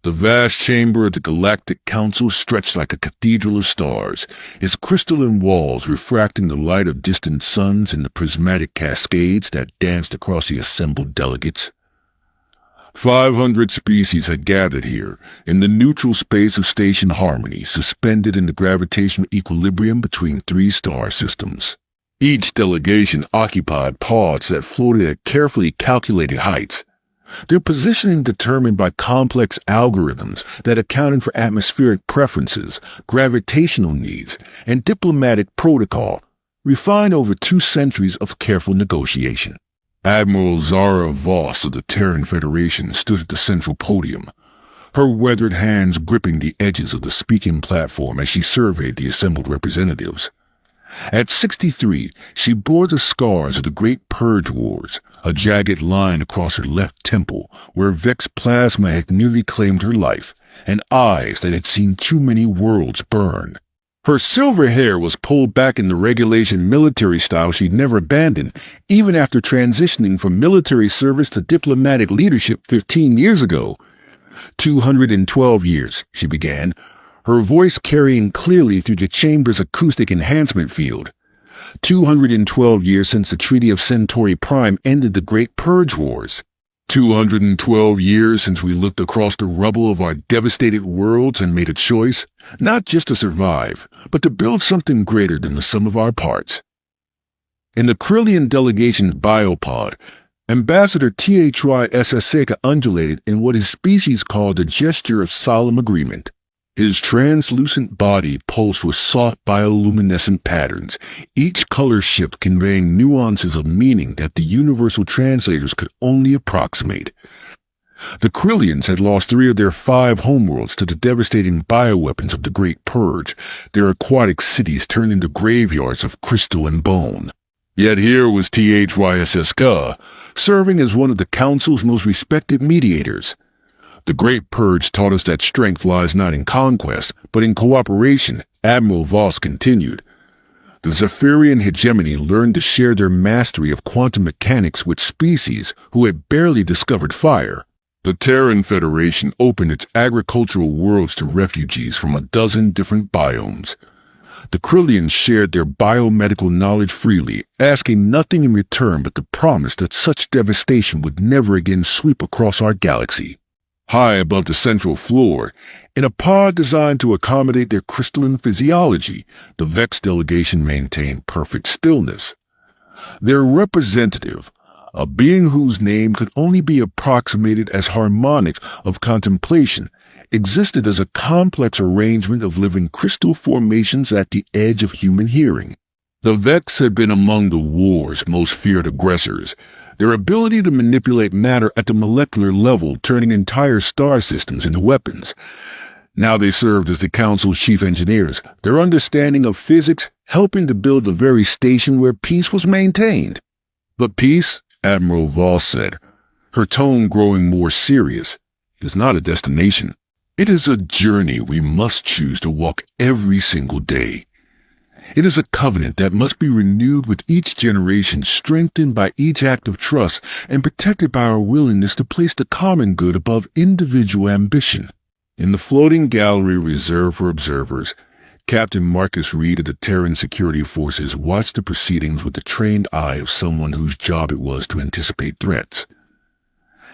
The vast chamber of the Galactic Council stretched like a cathedral of stars, its crystalline walls refracting the light of distant suns and the prismatic cascades that danced across the assembled delegates. 500 species had gathered here, in the neutral space of Station Harmony, suspended in the gravitational equilibrium between three star systems. Each delegation occupied pods that floated at carefully calculated heights, their positioning determined by complex algorithms that accounted for atmospheric preferences, gravitational needs, and diplomatic protocol, refined over 2 centuries of careful negotiation. Admiral Zara Voss of the Terran Federation stood at the central podium, her weathered hands gripping the edges of the speaking platform as she surveyed the assembled representatives. At 63, she bore the scars of the Great Purge Wars, a jagged line across her left temple where Vex plasma had nearly claimed her life, and eyes that had seen too many worlds burn. Her silver hair was pulled back in the regulation military style she'd never abandoned, even after transitioning from military service to diplomatic leadership 15 years ago. 212 years, she began, her voice carrying clearly through the chamber's acoustic enhancement field. 212 years since the Treaty of Centauri Prime ended the Great Purge Wars. 212 years since we looked across the rubble of our devastated worlds and made a choice, not just to survive, but to build something greater than the sum of our parts. In the Krillian delegation's biopod, Ambassador HFY Sci-Fi undulated in what his species called a gesture of solemn agreement. His translucent body pulsed with soft bioluminescent patterns, each color shift conveying nuances of meaning that the universal translators could only approximate. The Krillians had lost 3 of their 5 homeworlds to the devastating bioweapons of the Great Purge, their aquatic cities turned into graveyards of crystal and bone. Yet here was HFY Sci-Fi, serving as one of the Council's most respected mediators. The Great Purge taught us that strength lies not in conquest, but in cooperation, Admiral Voss continued. The Zephyrian hegemony learned to share their mastery of quantum mechanics with species who had barely discovered fire. The Terran Federation opened its agricultural worlds to refugees from a dozen different biomes. The Krillians shared their biomedical knowledge freely, asking nothing in return but the promise that such devastation would never again sweep across our galaxy. High above the central floor, in a pod designed to accommodate their crystalline physiology, the Vex delegation maintained perfect stillness. Their representative, a being whose name could only be approximated as harmonics of contemplation, existed as a complex arrangement of living crystal formations at the edge of human hearing. The Vex had been among the war's most feared aggressors, their ability to manipulate matter at the molecular level turning entire star systems into weapons. Now they served as the Council's chief engineers, their understanding of physics helping to build the very station where peace was maintained. But peace, Admiral Voss said, her tone growing more serious, is not a destination. It is a journey we must choose to walk every single day. It is a covenant that must be renewed with each generation, strengthened by each act of trust, and protected by our willingness to place the common good above individual ambition. In the floating gallery reserved for observers, Captain Marcus Reed of the Terran Security Forces watched the proceedings with the trained eye of someone whose job it was to anticipate threats.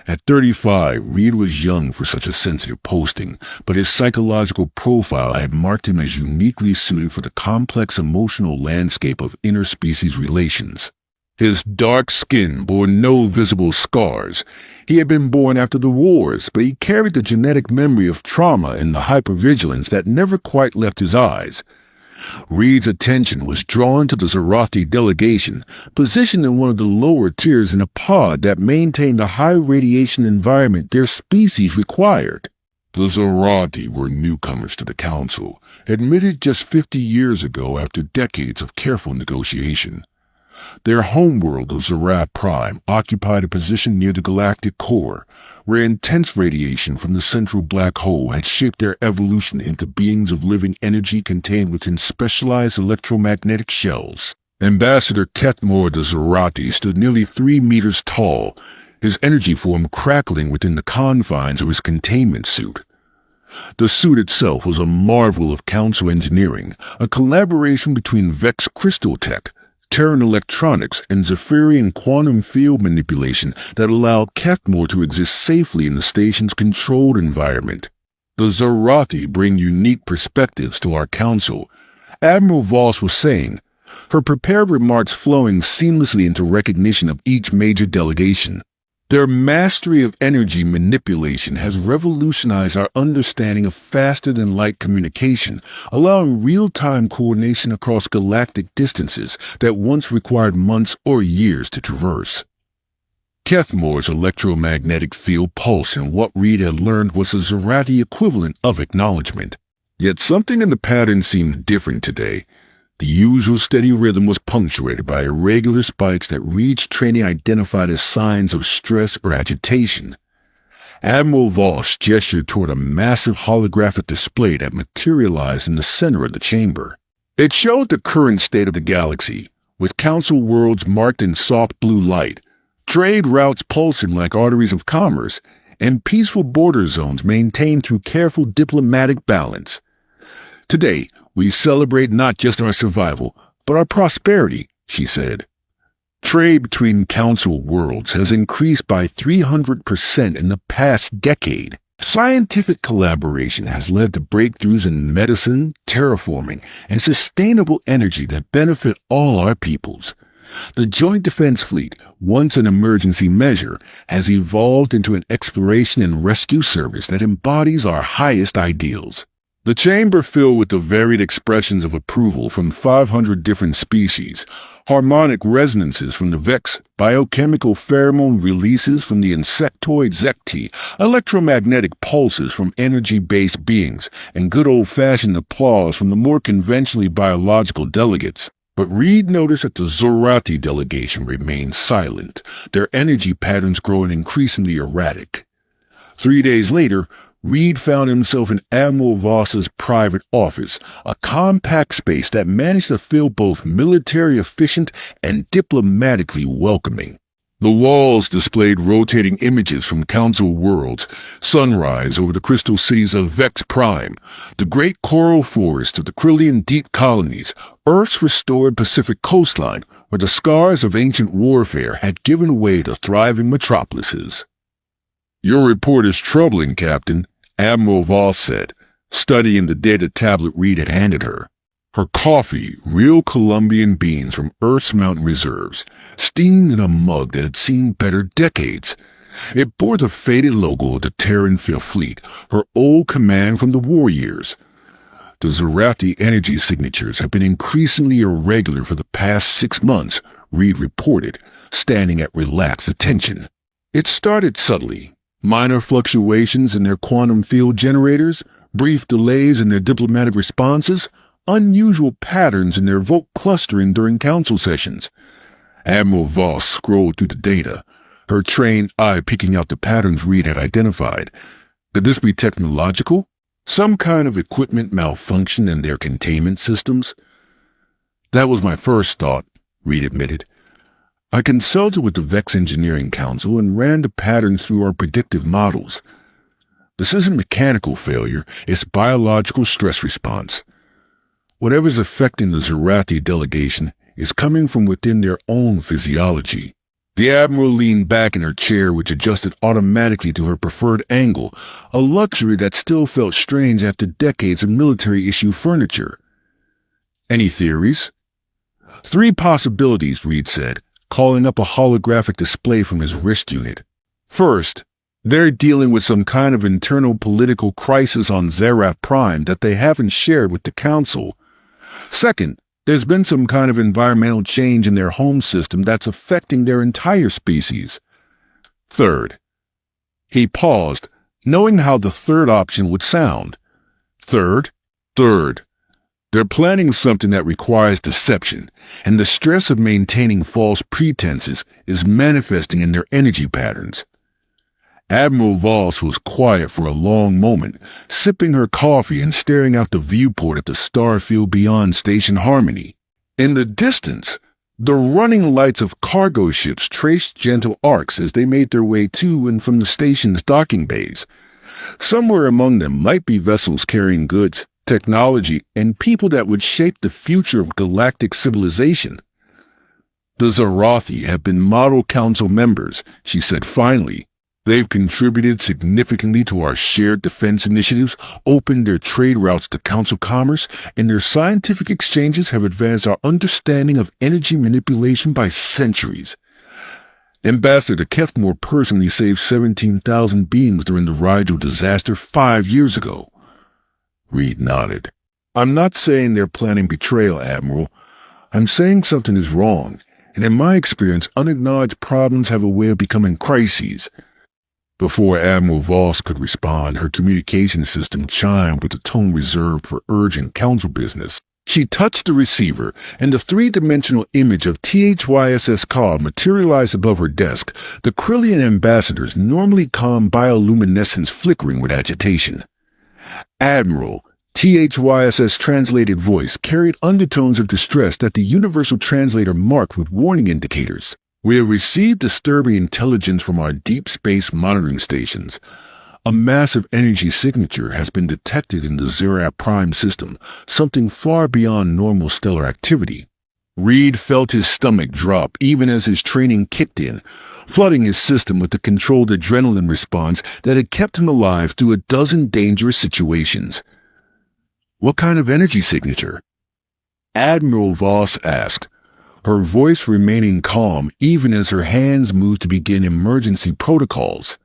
At 35, Reed was young for such a sensitive posting, but his psychological profile had marked him as uniquely suited for the complex emotional landscape of interspecies relations. His dark skin bore no visible scars. He had been born after the wars, but he carried the genetic memory of trauma and the hypervigilance that never quite left his eyes. Reed's attention was drawn to the Zarathi delegation, positioned in one of the lower tiers in a pod that maintained the high radiation environment their species required. The Zarathi were newcomers to the Council, admitted just 50 years ago after decades of careful negotiation. Their homeworld of Zarat Prime occupied a position near the galactic core, where intense radiation from the central black hole had shaped their evolution into beings of living energy contained within specialized electromagnetic shells. Ambassador Kethmore the Zarathi stood nearly 3 meters tall, his energy form crackling within the confines of his containment suit. The suit itself was a marvel of council engineering, a collaboration between Vex Crystal Tech, Terran Electronics, and Zephyrian quantum field manipulation that allowed Kethmore to exist safely in the station's controlled environment. The Zarati bring unique perspectives to our council, Admiral Voss was saying, her prepared remarks flowing seamlessly into recognition of each major delegation. Their mastery of energy manipulation has revolutionized our understanding of faster-than-light communication, allowing real-time coordination across galactic distances that once required months or years to traverse. Kethmore's electromagnetic field pulse in what Reed had learned was a Zarati equivalent of acknowledgement. Yet something in the pattern seemed different today. The usual steady rhythm was punctuated by irregular spikes that Reed's training identified as signs of stress or agitation. Admiral Voss gestured toward a massive holographic display that materialized in the center of the chamber. It showed the current state of the galaxy, with council worlds marked in soft blue light, trade routes pulsing like arteries of commerce, and peaceful border zones maintained through careful diplomatic balance. Today, we celebrate not just our survival, but our prosperity, she said. Trade between council worlds has increased by 300% in the past decade. Scientific collaboration has led to breakthroughs in medicine, terraforming, and sustainable energy that benefit all our peoples. The Joint Defense Fleet, once an emergency measure, has evolved into an exploration and rescue service that embodies our highest ideals. The chamber filled with the varied expressions of approval from 500 different species, harmonic resonances from the Vex, biochemical pheromone releases from the insectoid Zekti, electromagnetic pulses from energy-based beings, and good old-fashioned applause from the more conventionally biological delegates. But Reed noticed that the Zorati delegation remained silent, their energy patterns growing increasingly erratic. 3 days later, Reed found himself in Admiral Voss's private office, a compact space that managed to feel both military efficient and diplomatically welcoming. The walls displayed rotating images from council worlds, sunrise over the crystal cities of Vex Prime, the great coral forest of the Krillian deep colonies, Earth's restored Pacific coastline, where the scars of ancient warfare had given way to thriving metropolises. "Your report is troubling, Captain," Admiral Voss said, studying the data tablet Reed had handed her. Her coffee, real Colombian beans from Earth's mountain reserves, steamed in a mug that had seen better decades. It bore the faded logo of the Terran Fifth Fleet, her old command from the war years. The Zarati energy signatures have been increasingly irregular for the past 6 months, Reed reported, standing at relaxed attention. It started subtly. Minor fluctuations in their quantum field generators, brief delays in their diplomatic responses, unusual patterns in their vote clustering during council sessions. Admiral Voss scrolled through the data, her trained eye picking out the patterns Reed had identified. Could this be technological? Some kind of equipment malfunction in their containment systems? That was my first thought, Reed admitted. I consulted with the Vex Engineering Council and ran the patterns through our predictive models. This isn't mechanical failure, it's biological stress response. Whatever's affecting the Zarati delegation is coming from within their own physiology. The Admiral leaned back in her chair, which adjusted automatically to her preferred angle, a luxury that still felt strange after decades of military-issue furniture. Any theories? 3 possibilities, Reed said, calling up a holographic display from his wrist unit. First, they're dealing with some kind of internal political crisis on Zeraf Prime that they haven't shared with the Council. Second, there's been some kind of environmental change in their home system that's affecting their entire species. Third. He paused, knowing how the third option would sound. Third. They're planning something that requires deception, and the stress of maintaining false pretenses is manifesting in their energy patterns. Admiral Voss was quiet for a long moment, sipping her coffee and staring out the viewport at the star field beyond Station Harmony. In the distance, the running lights of cargo ships traced gentle arcs as they made their way to and from the station's docking bays. Somewhere among them might be vessels carrying goods, technology, and people that would shape the future of galactic civilization. The Zarathi have been model council members, she said finally. They've contributed significantly to our shared defense initiatives, opened their trade routes to council commerce, and their scientific exchanges have advanced our understanding of energy manipulation by centuries. Ambassador Kethmore personally saved 17,000 beings during the Rigel disaster 5 years ago. Reed nodded. I'm not saying they're planning betrayal, Admiral. I'm saying something is wrong, and in my experience, unacknowledged problems have a way of becoming crises. Before Admiral Voss could respond, her communication system chimed with a tone reserved for urgent council business. She touched the receiver, and the three-dimensional image of THYSS Ka materialized above her desk, the Krillian ambassador's normally calm bioluminescence flickering with agitation. Admiral, THYSS translated voice carried undertones of distress that the universal translator marked with warning indicators. We have received disturbing intelligence from our deep space monitoring stations. A massive energy signature has been detected in the Zerab Prime system, something far beyond normal stellar activity. Reed felt his stomach drop even as his training kicked in, flooding his system with the controlled adrenaline response that had kept him alive through a dozen dangerous situations. What kind of energy signature? Admiral Voss asked, her voice remaining calm even as her hands moved to begin emergency protocols.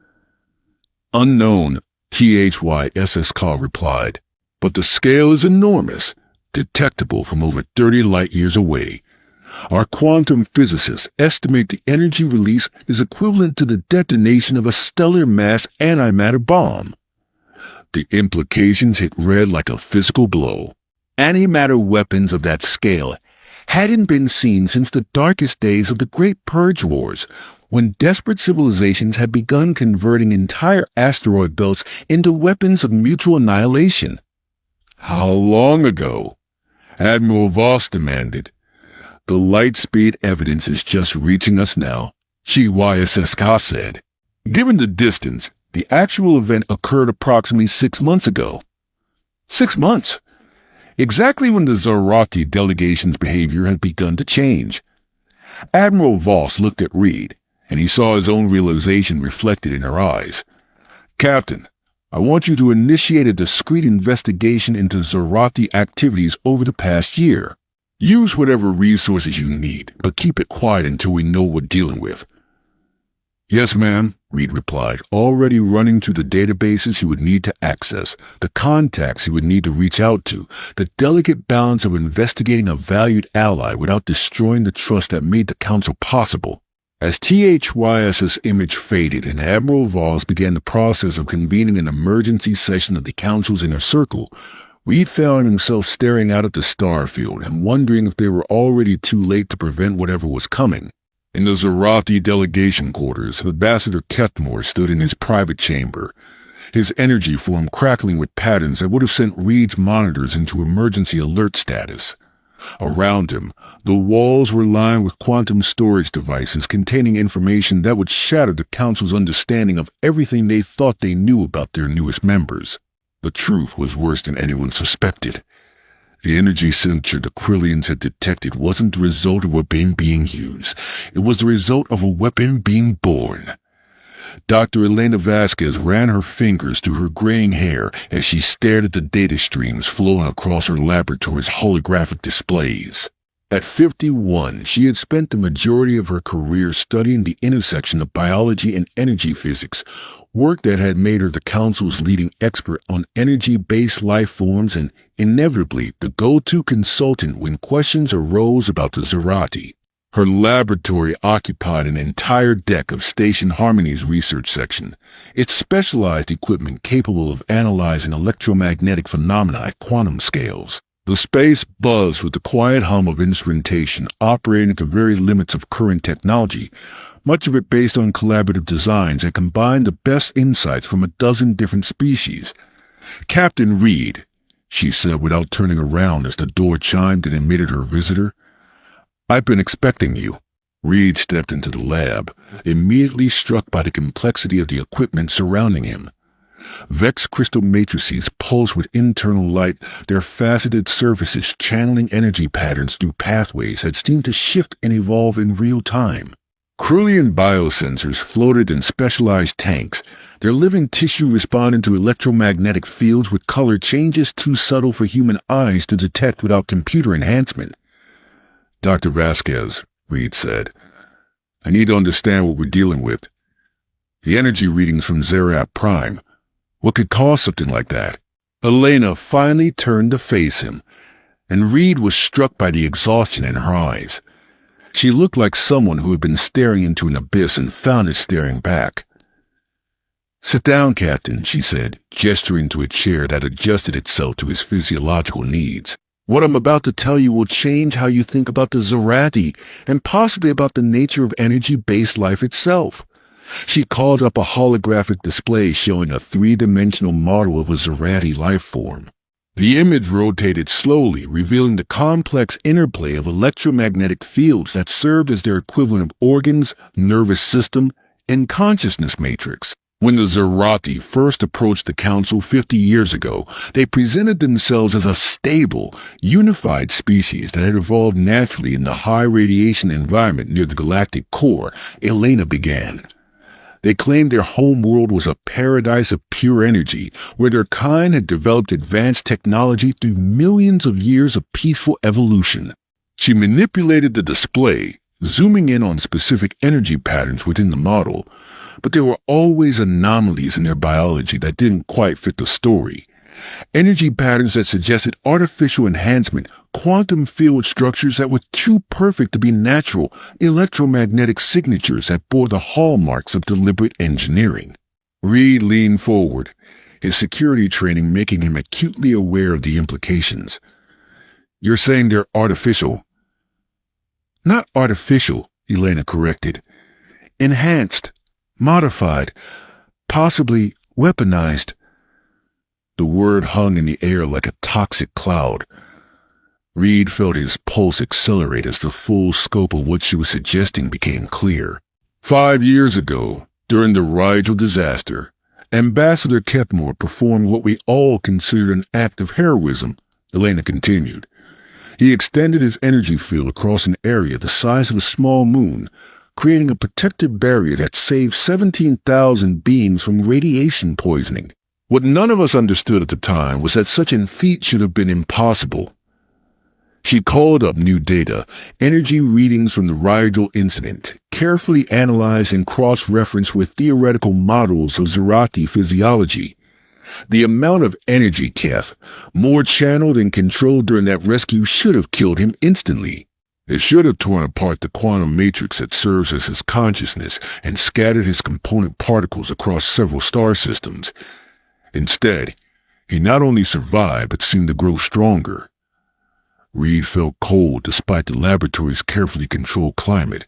Unknown, THYSS Ka replied, but the scale is enormous, detectable from over 30 light-years away. Our quantum physicists estimate the energy release is equivalent to the detonation of a stellar mass antimatter bomb. The implications hit Red like a physical blow. Antimatter weapons of that scale hadn't been seen since the darkest days of the Great Purge Wars, when desperate civilizations had begun converting entire asteroid belts into weapons of mutual annihilation. How long ago? Admiral Voss demanded. The light speed evidence is just reaching us now, HFY Sci-Fi said. Given the distance, the actual event occurred approximately 6 months ago. 6 months? Exactly when the Zarathi delegation's behavior had begun to change. Admiral Voss looked at Reed, and he saw his own realization reflected in her eyes. Captain, I want you to initiate a discreet investigation into Zarathi activities over the past year. Use whatever resources you need, but keep it quiet until we know what we're dealing with. Yes, ma'am, Reed replied, already running through the databases he would need to access, the contacts he would need to reach out to, the delicate balance of investigating a valued ally without destroying the trust that made the council possible. As THYS's image faded and Admiral Voss began the process of convening an emergency session of the council's inner circle, Reed found himself staring out at the starfield and wondering if they were already too late to prevent whatever was coming. In the Zarathi delegation quarters, Ambassador Kethmore stood in his private chamber, his energy form crackling with patterns that would have sent Reed's monitors into emergency alert status. Around him, the walls were lined with quantum storage devices containing information that would shatter the Council's understanding of everything they thought they knew about their newest members. The truth was worse than anyone suspected. The energy signature the Krillians had detected wasn't the result of a weapon being used. It was the result of a weapon being born. Dr. Elena Vasquez ran her fingers through her graying hair as she stared at the data streams flowing across her laboratory's holographic displays. At 51, she had spent the majority of her career studying the intersection of biology and energy physics, work that had made her the Council's leading expert on energy-based life forms and, inevitably, the go-to consultant when questions arose about the Zarathi. Her laboratory occupied an entire deck of Station Harmony's research section, its specialized equipment capable of analyzing electromagnetic phenomena at quantum scales. The space buzzed with the quiet hum of instrumentation operating at the very limits of current technology, much of it based on collaborative designs that combined the best insights from a dozen different species. Captain Reed, she said without turning around as the door chimed and admitted her visitor. I've been expecting you. Reed stepped into the lab, immediately struck by the complexity of the equipment surrounding him. Vex crystal matrices pulse with internal light, their faceted surfaces channeling energy patterns through pathways that seem to shift and evolve in real time. Krullian biosensors floated in specialized tanks, their living tissue responding to electromagnetic fields with color changes too subtle for human eyes to detect without computer enhancement. "Dr. Vasquez," Reed said, "I need to understand what we're dealing with. The energy readings from Zerat Prime. What could cause something like that?" Elena finally turned to face him, and Reed was struck by the exhaustion in her eyes. She looked like someone who had been staring into an abyss and found it staring back. "Sit down, Captain," she said, gesturing to a chair that adjusted itself to his physiological needs. "What I'm about to tell you will change how you think about the Zerati and possibly about the nature of energy-based life itself." She called up a holographic display showing a three-dimensional model of a Zerati life form. The image rotated slowly, revealing the complex interplay of electromagnetic fields that served as their equivalent of organs, nervous system, and consciousness matrix. When the Zerati first approached the Council 50 years ago, they presented themselves as a stable, unified species that had evolved naturally in the high-radiation environment near the galactic core. Elena began. They claimed their home world was a paradise of pure energy, where their kind had developed advanced technology through millions of years of peaceful evolution. She manipulated the display, zooming in on specific energy patterns within the model, but there were always anomalies in their biology that didn't quite fit the story. Energy patterns that suggested artificial enhancement, quantum field structures that were too perfect to be natural, electromagnetic signatures that bore the hallmarks of deliberate engineering. Reed leaned forward, his security training making him acutely aware of the implications. "You're saying they're artificial?" "Not artificial," Elena corrected. "Enhanced, modified, possibly weaponized." The word hung in the air like a toxic cloud. Reed felt his pulse accelerate as the full scope of what she was suggesting became clear. 5 years ago, during the Rigel disaster, Ambassador Kepmore performed what we all considered an act of heroism, Elena continued. He extended his energy field across an area the size of a small moon, creating a protective barrier that saved 17,000 beings from radiation poisoning. What none of us understood at the time was that such a feat should have been impossible. She called up new data, energy readings from the Rigel incident, carefully analyzed and cross-referenced with theoretical models of Zerati physiology. The amount of energy, Kef, more channeled and controlled during that rescue should have killed him instantly. It should have torn apart the quantum matrix that serves as his consciousness and scattered his component particles across several star systems. Instead, he not only survived but seemed to grow stronger. Reed felt cold despite the laboratory's carefully controlled climate.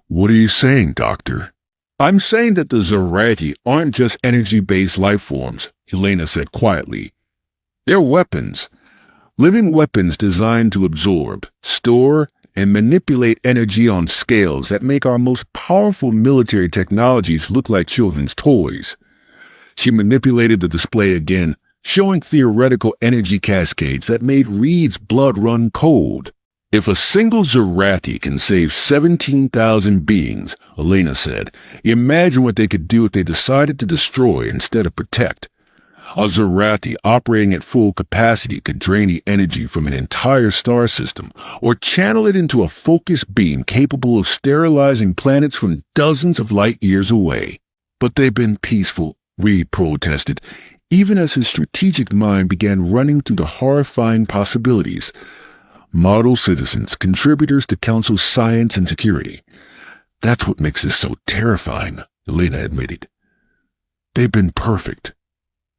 "What are you saying, Doctor?" "I'm saying that the Zerati aren't just energy-based life forms," Elena said quietly. "They're weapons. Living weapons designed to absorb, store, and manipulate energy on scales that make our most powerful military technologies look like children's toys." She manipulated the display again, showing theoretical energy cascades that made Reed's blood run cold. "If a single Zerati can save 17,000 beings," Elena said, "imagine what they could do if they decided to destroy instead of protect. A Zerati operating at full capacity could drain the energy from an entire star system, or channel it into a focused beam capable of sterilizing planets from dozens of light years away." "But they've been peaceful," Reed protested, even as his strategic mind began running through the horrifying possibilities. Model citizens, contributors to Council's science and security. "That's what makes this so terrifying," Elena admitted. "They've been perfect.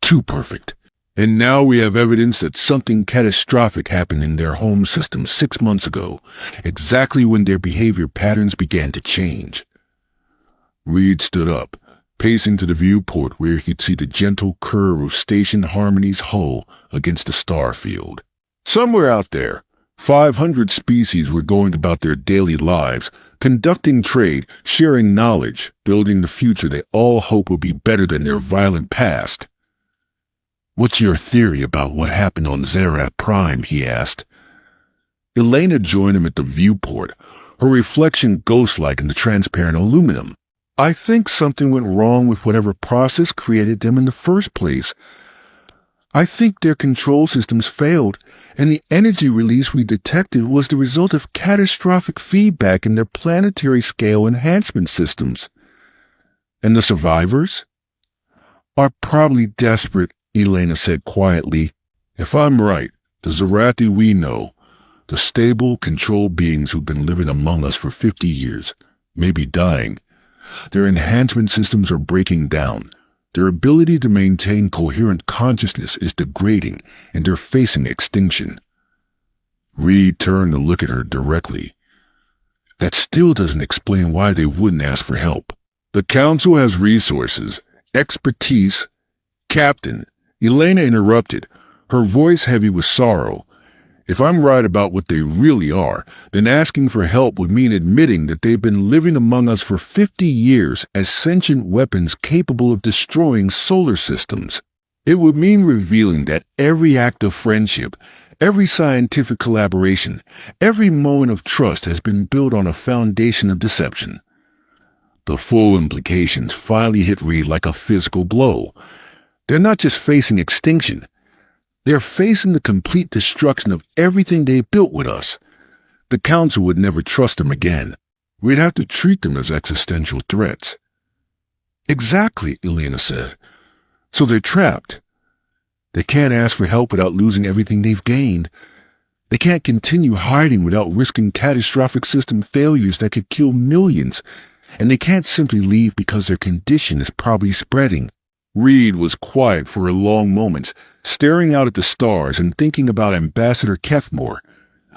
Too perfect. And now we have evidence that something catastrophic happened in their home system 6 months ago, exactly when their behavior patterns began to change." Reed stood up, pacing to the viewport where he could see the gentle curve of Station Harmony's hull against the star field. "Somewhere out there, 500 species were going about their daily lives, conducting trade, sharing knowledge, building the future they all hope will be better than their violent past. "What's your theory about what happened on Zerat Prime?" he asked. Elena joined him at the viewport, her reflection ghost-like in the transparent aluminum. "I think something went wrong with whatever process created them in the first place. I think their control systems failed, and the energy release we detected was the result of catastrophic feedback in their planetary scale enhancement systems. And the survivors are probably desperate," Elena said quietly. "If I'm right, the Zerati we know, the stable, controlled beings who've been living among us for 50 years, may be dying. Their enhancement systems are breaking down. Their ability to maintain coherent consciousness is degrading, and they're facing extinction." Reed turned to look at her directly. "That still doesn't explain why they wouldn't ask for help. The Council has resources, expertise." "Captain," Elena interrupted, her voice heavy with sorrow. "If I'm right about what they really are, then asking for help would mean admitting that they've been living among us for 50 years as sentient weapons capable of destroying solar systems. It would mean revealing that every act of friendship, every scientific collaboration, every moment of trust has been built on a foundation of deception." The full implications finally hit Reed like a physical blow. They're not just facing extinction. They're facing the complete destruction of everything they built with us. The Council would never trust them again. We'd have to treat them as existential threats. "Exactly," Elena said. "So they're trapped. They can't ask for help without losing everything they've gained. They can't continue hiding without risking catastrophic system failures that could kill millions. And they can't simply leave because their condition is probably spreading." Reed was quiet for a long moment, staring out at the stars and thinking about Ambassador Kethmore,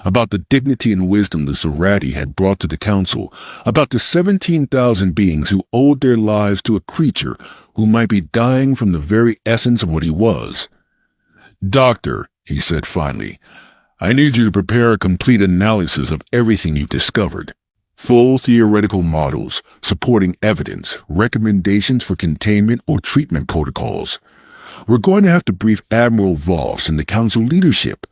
about the dignity and wisdom the Zerati had brought to the Council, about the 17,000 beings who owed their lives to a creature who might be dying from the very essence of what he was. "Doctor," he said finally, "I need you to prepare a complete analysis of everything you've discovered. Full theoretical models, supporting evidence, recommendations for containment or treatment protocols. We're going to have to brief Admiral Voss and the Council leadership."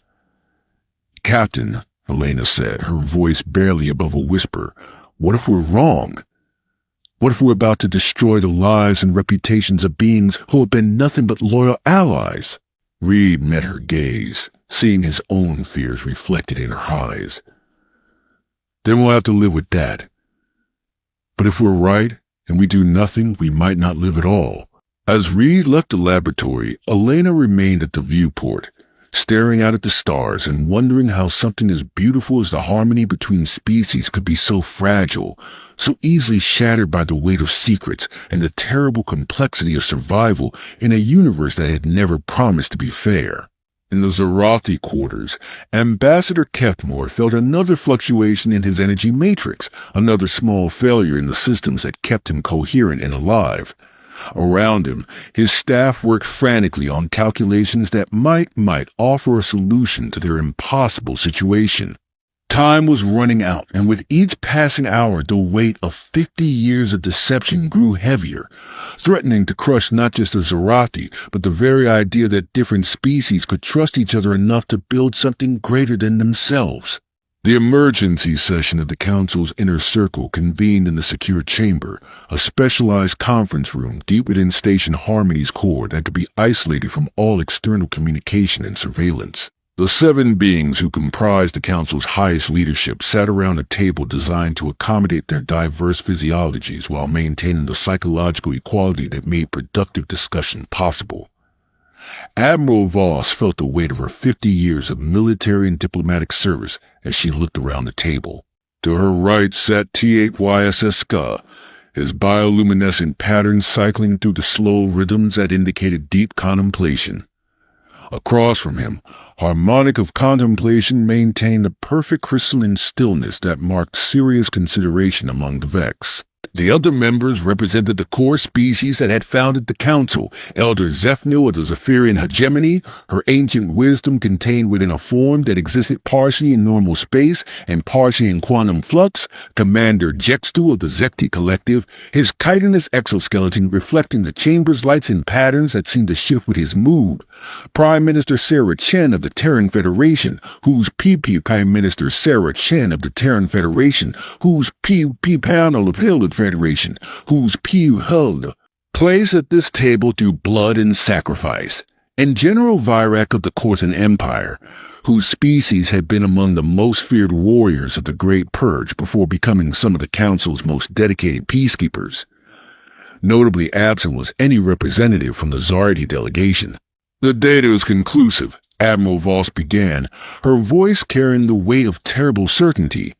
"Captain," Elena said, her voice barely above a whisper, "what if we're wrong? What if we're about to destroy the lives and reputations of beings who have been nothing but loyal allies?" Reed met her gaze, seeing his own fears reflected in her eyes. "Then we'll have to live with that. But if we're right, and we do nothing, we might not live at all." As Reed left the laboratory, Elena remained at the viewport, staring out at the stars and wondering how something as beautiful as the harmony between species could be so fragile, so easily shattered by the weight of secrets and the terrible complexity of survival in a universe that had never promised to be fair. In the Zerati quarters, Ambassador Kethmore felt another fluctuation in his energy matrix, another small failure in the systems that kept him coherent and alive. Around him, his staff worked frantically on calculations that might offer a solution to their impossible situation. Time was running out, and with each passing hour, the weight of 50 years of deception grew heavier, threatening to crush not just the Zerati, but the very idea that different species could trust each other enough to build something greater than themselves. The emergency session of the Council's Inner Circle convened in the secure chamber, a specialized conference room deep within Station Harmony's core that could be isolated from all external communication and surveillance. The 7 beings who comprised the Council's highest leadership sat around a table designed to accommodate their diverse physiologies while maintaining the psychological equality that made productive discussion possible. Admiral Voss felt the weight of her 50 years of military and diplomatic service as she looked around the table. To her right sat HFY Sci-Fi, his bioluminescent patterns cycling through the slow rhythms that indicated deep contemplation. Across from him, Harmonic of Contemplation maintained a perfect crystalline stillness that marked serious consideration among the Vex. The other members represented the core species that had founded the Council. Elder Zephniel of the Zephyrian hegemony, her ancient wisdom contained within a form that existed partially in normal space and partially in quantum flux. Commander Jextu of the Zekti Collective, his chitinous exoskeleton reflecting the chamber's lights in patterns that seemed to shift with his mood. Prime Minister Sarah Chen of the Terran Federation, whose PP Prime Minister Sarah Chen of the Terran Federation, whose PP Panel of Hilded Federation, whose P held plays at this table through blood and sacrifice, and General Virak of the Corthan Empire, whose species had been among the most feared warriors of the Great Purge before becoming some of the Council's most dedicated peacekeepers. Notably absent was any representative from the Zardi delegation. The data is conclusive, Admiral Voss began, her voice carrying the weight of terrible certainty.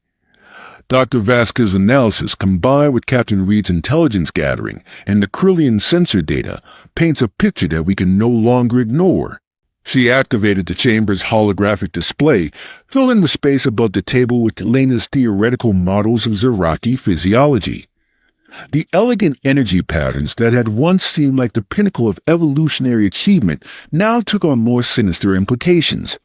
Dr. Vasquez's analysis, combined with Captain Reed's intelligence gathering and the Krillian sensor data, paints a picture that we can no longer ignore. She activated the chamber's holographic display, filling the space above the table with Lena's theoretical models of Zerati physiology. The elegant energy patterns that had once seemed like the pinnacle of evolutionary achievement now took on more sinister implications.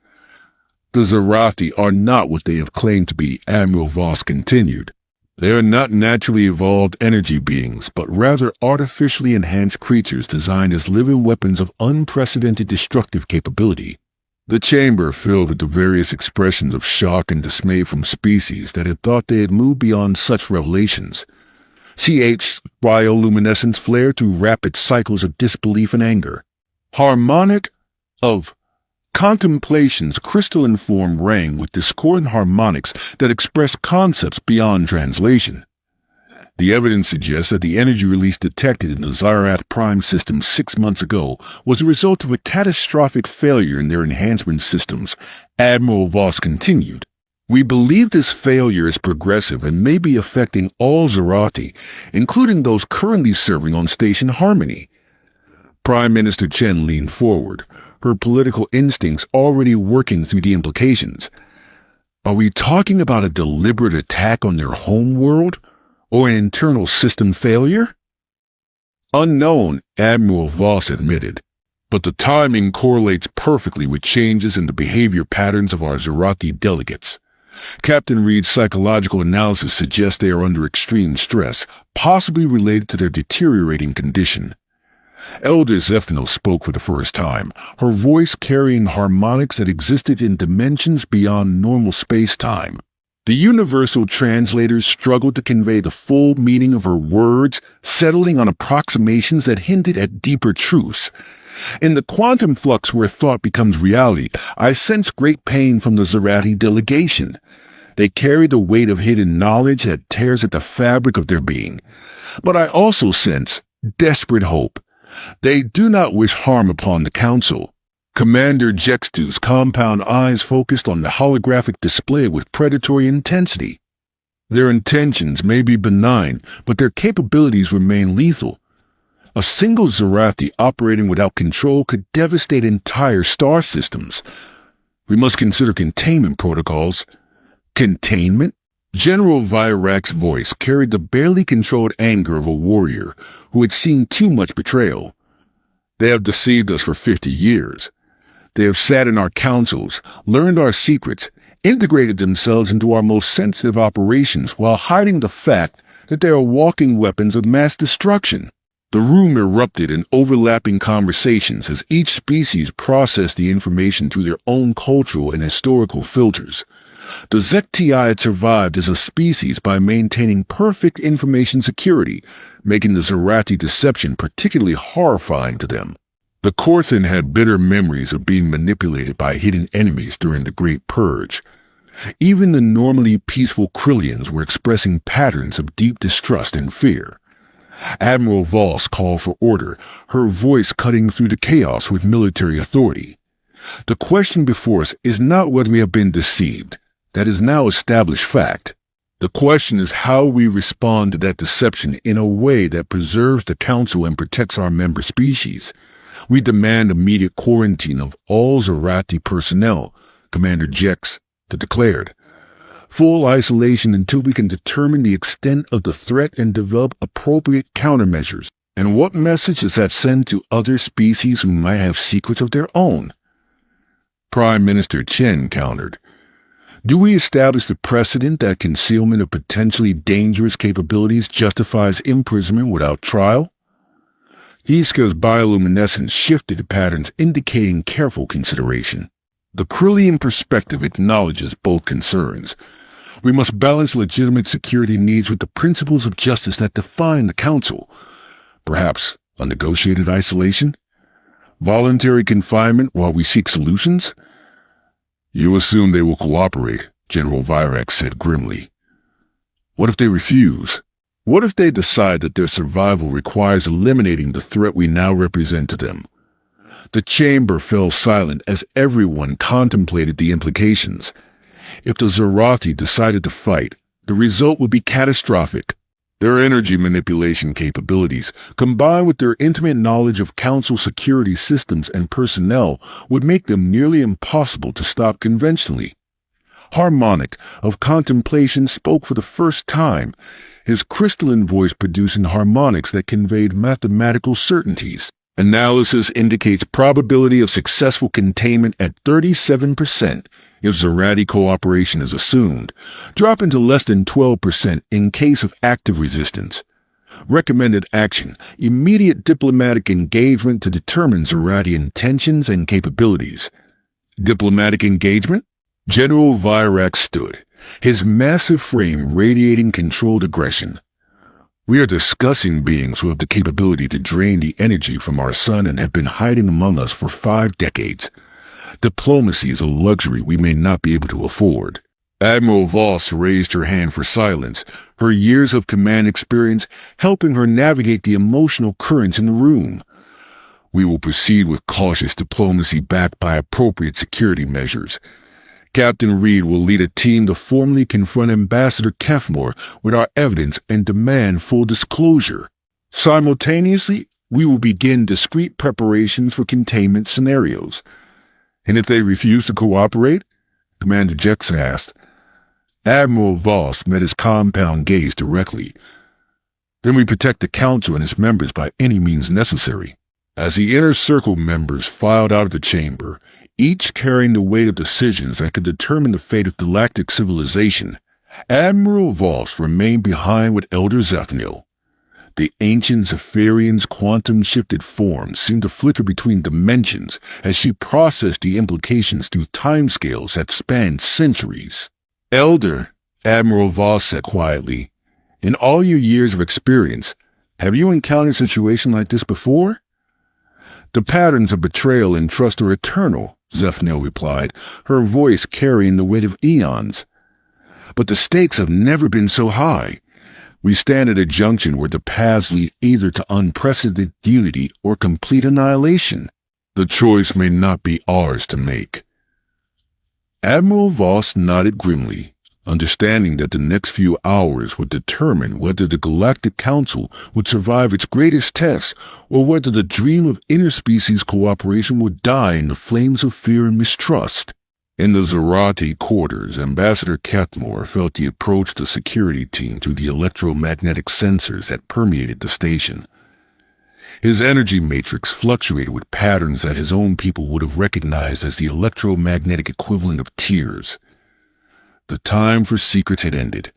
The Zerati are not what they have claimed to be, Admiral Voss continued. They are not naturally evolved energy beings, but rather artificially enhanced creatures designed as living weapons of unprecedented destructive capability. The chamber filled with the various expressions of shock and dismay from species that had thought they had moved beyond such revelations. HFY bioluminescence flared through rapid cycles of disbelief and anger. Harmonic of contemplation's crystalline form rang with discordant harmonics that expressed concepts beyond translation. The evidence suggests that the energy release detected in the Zyrat Prime system 6 months ago was a result of a catastrophic failure in their enhancement systems, Admiral Voss continued. We believe this failure is progressive and may be affecting all Zerati, including those currently serving on Station Harmony. Prime Minister Chen leaned forward, her political instincts already working through the implications. Are we talking about a deliberate attack on their home world, or an internal system failure? Unknown, Admiral Voss admitted, but the timing correlates perfectly with changes in the behavior patterns of our Zerati delegates. Captain Reed's psychological analysis suggests they are under extreme stress, possibly related to their deteriorating condition. Elder Zephniel spoke for the first time, her voice carrying harmonics that existed in dimensions beyond normal space-time. The universal translators struggled to convey the full meaning of her words, settling on approximations that hinted at deeper truths. In the quantum flux where thought becomes reality, I sense great pain from the Zerati delegation. They carry the weight of hidden knowledge that tears at the fabric of their being. But I also sense desperate hope. They do not wish harm upon the Council. Commander Jextu's compound eyes focused on the holographic display with predatory intensity. Their intentions may be benign, but their capabilities remain lethal. A single Zerati operating without control could devastate entire star systems. We must consider containment protocols. Containment? General Virak's voice carried the barely controlled anger of a warrior who had seen too much betrayal. They have deceived us for 50 years. They have sat in our councils, learned our secrets, integrated themselves into our most sensitive operations while hiding the fact that they are walking weapons of mass destruction. The room erupted in overlapping conversations as each species processed the information through their own cultural and historical filters. The Zekti had survived as a species by maintaining perfect information security, making the Zerati deception particularly horrifying to them. The Corthan had bitter memories of being manipulated by hidden enemies during the Great Purge. Even the normally peaceful Krillians were expressing patterns of deep distrust and fear. Admiral Voss called for order, her voice cutting through the chaos with military authority. The question before us is not whether we have been deceived. That is now established fact. The question is how we respond to that deception in a way that preserves the Council and protects our member species. We demand immediate quarantine of all Zerati personnel, Commander Jex declared. Full isolation until we can determine the extent of the threat and develop appropriate countermeasures. And what message does that send to other species who might have secrets of their own? Prime Minister Chen countered. Do we establish the precedent that concealment of potentially dangerous capabilities justifies imprisonment without trial? Iska's bioluminescence shifted to patterns indicating careful consideration. The Krillian perspective acknowledges both concerns. We must balance legitimate security needs with the principles of justice that define the Council. Perhaps a negotiated isolation? Voluntary confinement while we seek solutions? You assume they will cooperate, General Virax said grimly. What if they refuse? What if they decide that their survival requires eliminating the threat we now represent to them? The chamber fell silent as everyone contemplated the implications. If the Zerati decided to fight, the result would be catastrophic. Their energy manipulation capabilities, combined with their intimate knowledge of Council security systems and personnel, would make them nearly impossible to stop conventionally. Harmonic, of contemplation, spoke for the first time, his crystalline voice producing harmonics that conveyed mathematical certainties. Analysis indicates probability of successful containment at 37% if Zerati cooperation is assumed, dropping to less than 12% in case of active resistance. Recommended action: immediate diplomatic engagement to determine Zerati intentions and capabilities. Diplomatic engagement? General Virax stood, his massive frame radiating controlled aggression. We are discussing beings who have the capability to drain the energy from our sun and have been hiding among us for 5 decades. Diplomacy is a luxury we may not be able to afford. Admiral Voss raised her hand for silence, her years of command experience helping her navigate the emotional currents in the room. We will proceed with cautious diplomacy backed by appropriate security measures. Captain Reed will lead a team to formally confront Ambassador Kefmore with our evidence and demand full disclosure. Simultaneously, we will begin discreet preparations for containment scenarios. And if they refuse to cooperate? Commander Jex asked. Admiral Voss met his compound gaze directly. Then we protect the Council and its members by any means necessary. As the Inner Circle members filed out of the chamber, each carrying the weight of decisions that could determine the fate of galactic civilization, Admiral Voss remained behind with Elder Zephnil. The ancient Zephyrian's quantum-shifted form seemed to flicker between dimensions as she processed the implications through timescales that spanned centuries. Elder, Admiral Voss said quietly, in all your years of experience, have you encountered a situation like this before? The patterns of betrayal and trust are eternal, Zephnil replied, her voice carrying the weight of eons. But the stakes have never been so high. We stand at a junction where the paths lead either to unprecedented unity or complete annihilation. The choice may not be ours to make. Admiral Voss nodded grimly, understanding that the next few hours would determine whether the Galactic Council would survive its greatest test or whether the dream of interspecies cooperation would die in the flames of fear and mistrust. In the Zerati quarters, Ambassador Kefmore felt the approach to the security team through the electromagnetic sensors that permeated the station. His energy matrix fluctuated with patterns that his own people would have recognized as the electromagnetic equivalent of tears. The time for secrets had ended.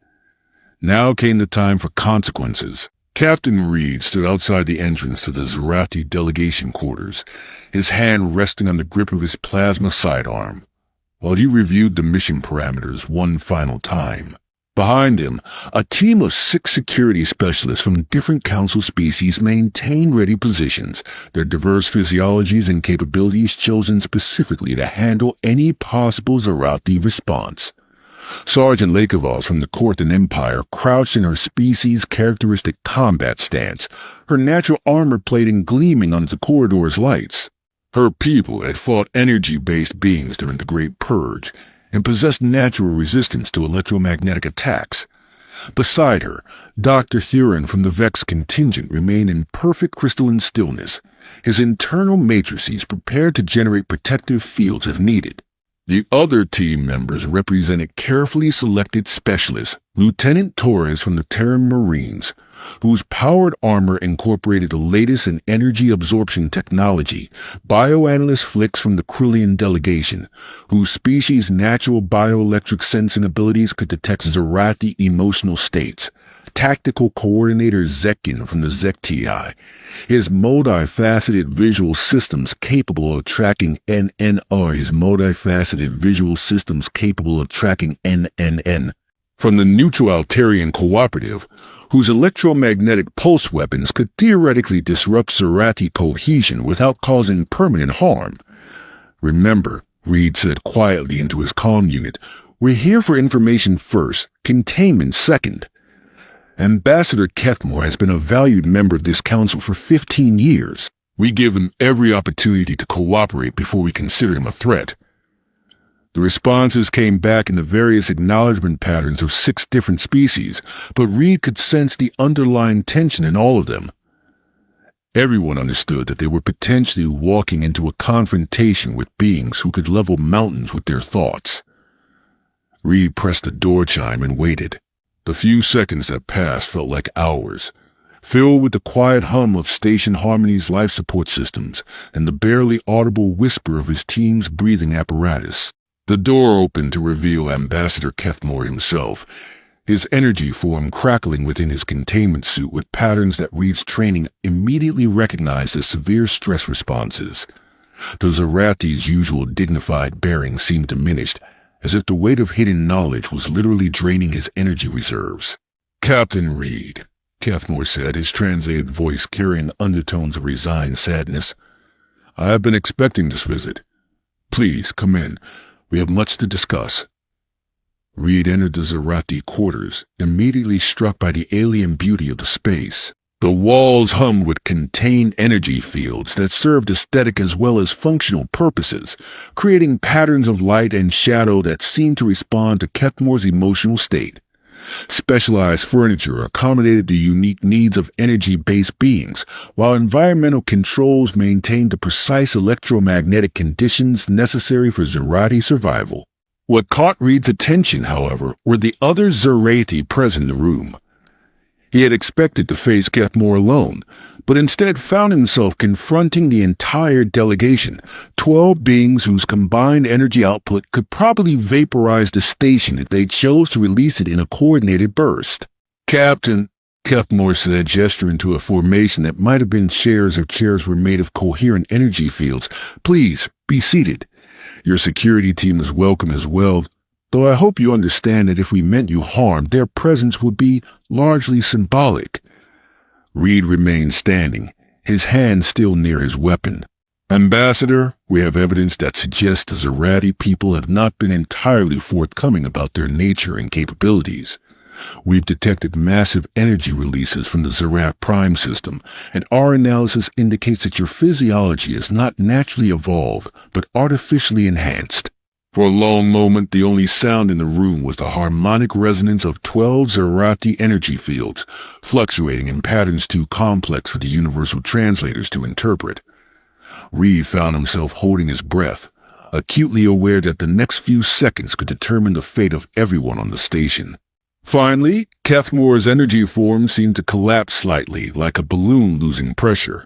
Now came the time for consequences. Captain Reed stood outside the entrance to the Zerati delegation quarters, his hand resting on the grip of his plasma sidearm, while he reviewed the mission parameters one final time. Behind him, a team of 6 security specialists from different Council species maintained ready positions, their diverse physiologies and capabilities chosen specifically to handle any possible Zerati response. Sergeant Lakovos from the Court and Empire crouched in her species-characteristic combat stance, her natural armor plating gleaming under the corridor's lights. Her people had fought energy-based beings during the Great Purge and possessed natural resistance to electromagnetic attacks. Beside her, Dr. Thurin from the Vex contingent remained in perfect crystalline stillness, his internal matrices prepared to generate protective fields if needed. The other team members represented carefully selected specialists, Lieutenant Torres from the Terran Marines, whose powered armor incorporated the latest in energy absorption technology, bioanalyst Flix from the Krillian delegation, whose species' natural bioelectric sensing abilities could detect Zerati emotional states, tactical coordinator Zekin from the Zekti, his multifaceted visual systems capable of tracking NNR, NNN, from the Neutral Altarian Cooperative, whose electromagnetic pulse weapons could theoretically disrupt Zerati cohesion without causing permanent harm. Remember, Reed said quietly into his comm unit, we're here for information first, containment second. Ambassador Kethmore has been a valued member of this council for 15 years. We give him every opportunity to cooperate before we consider him a threat. The responses came back in the various acknowledgement patterns of 6 different species, but Reed could sense the underlying tension in all of them. Everyone understood that they were potentially walking into a confrontation with beings who could level mountains with their thoughts. Reed pressed the door chime and waited. The few seconds that passed felt like hours, filled with the quiet hum of Station Harmony's life support systems and the barely audible whisper of his team's breathing apparatus. The door opened to reveal Ambassador Kethmore himself, his energy form crackling within his containment suit with patterns that Reed's training immediately recognized as severe stress responses. The Zerati's usual dignified bearing seemed diminished, as if the weight of hidden knowledge was literally draining his energy reserves. Captain Reed, Kethmore said, his translated voice carrying undertones of resigned sadness. I have been expecting this visit. Please, come in. We have much to discuss. Reed entered the Zerati quarters, immediately struck by the alien beauty of the space. The walls hummed with contained energy fields that served aesthetic as well as functional purposes, creating patterns of light and shadow that seemed to respond to Kethmore's emotional state. Specialized furniture accommodated the unique needs of energy-based beings, while environmental controls maintained the precise electromagnetic conditions necessary for Zerati survival. What caught Reed's attention, however, were the other Zerati present in the room. He had expected to face Kethmore alone, but instead found himself confronting the entire delegation, 12 beings whose combined energy output could probably vaporize the station if they chose to release it in a coordinated burst. Captain, Kethmore said, gesturing to a formation that might have been chairs if chairs were made of coherent energy fields, please, be seated. Your security team is welcome as well, though I hope you understand that if we meant you harm, their presence would be largely symbolic. Reed remained standing, his hand still near his weapon. Ambassador, we have evidence that suggests the Zerati people have not been entirely forthcoming about their nature and capabilities. We've detected massive energy releases from the Zerat Prime system, and our analysis indicates that your physiology is not naturally evolved, but artificially enhanced. For a long moment, the only sound in the room was the harmonic resonance of 12 Zerati energy fields, fluctuating in patterns too complex for the universal translators to interpret. Reed found himself holding his breath, acutely aware that the next few seconds could determine the fate of everyone on the station. Finally, Kethmore's energy form seemed to collapse slightly, like a balloon losing pressure.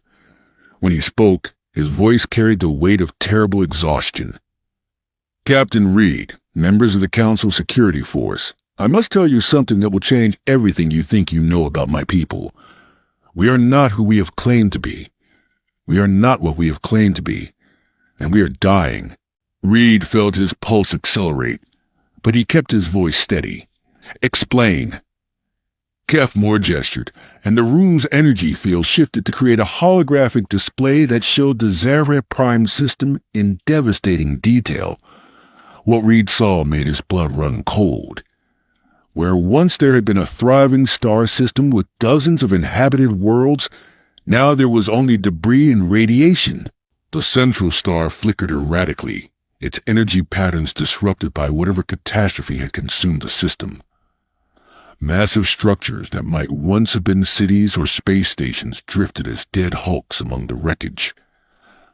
When he spoke, his voice carried the weight of terrible exhaustion. Captain Reed, members of the Council Security Force, I must tell you something that will change everything you think you know about my people. We are not who we have claimed to be. We are not what we have claimed to be, and we are dying. Reed felt his pulse accelerate, but he kept his voice steady. Explain. Kethmore gestured, and the room's energy field shifted to create a holographic display that showed the Zerat Prime system in devastating detail. What Reed saw made his blood run cold. Where once there had been a thriving star system with dozens of inhabited worlds, now there was only debris and radiation. The central star flickered erratically, its energy patterns disrupted by whatever catastrophe had consumed the system. Massive structures that might once have been cities or space stations drifted as dead hulks among the wreckage.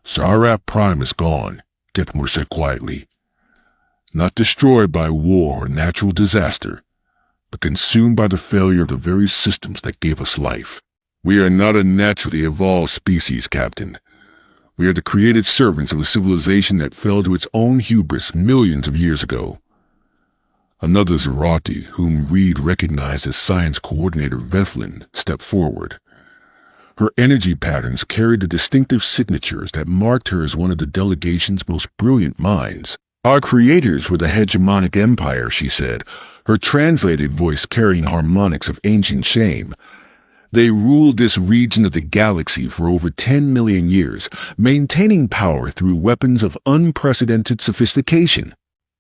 Zerat Prime is gone, Kethmore said quietly. not destroyed by war or natural disaster, but consumed by the failure of the very systems that gave us life. We are not a naturally evolved species, Captain. We are the created servants of a civilization that fell to its own hubris millions of years ago. Another Zerati, whom Reed recognized as Science Coordinator Vethlin, stepped forward. Her energy patterns carried the distinctive signatures that marked her as one of the delegation's most brilliant minds. Our creators were the hegemonic empire, she said, her translated voice carrying harmonics of ancient shame. They ruled this region of the galaxy for over 10 million years, maintaining power through weapons of unprecedented sophistication.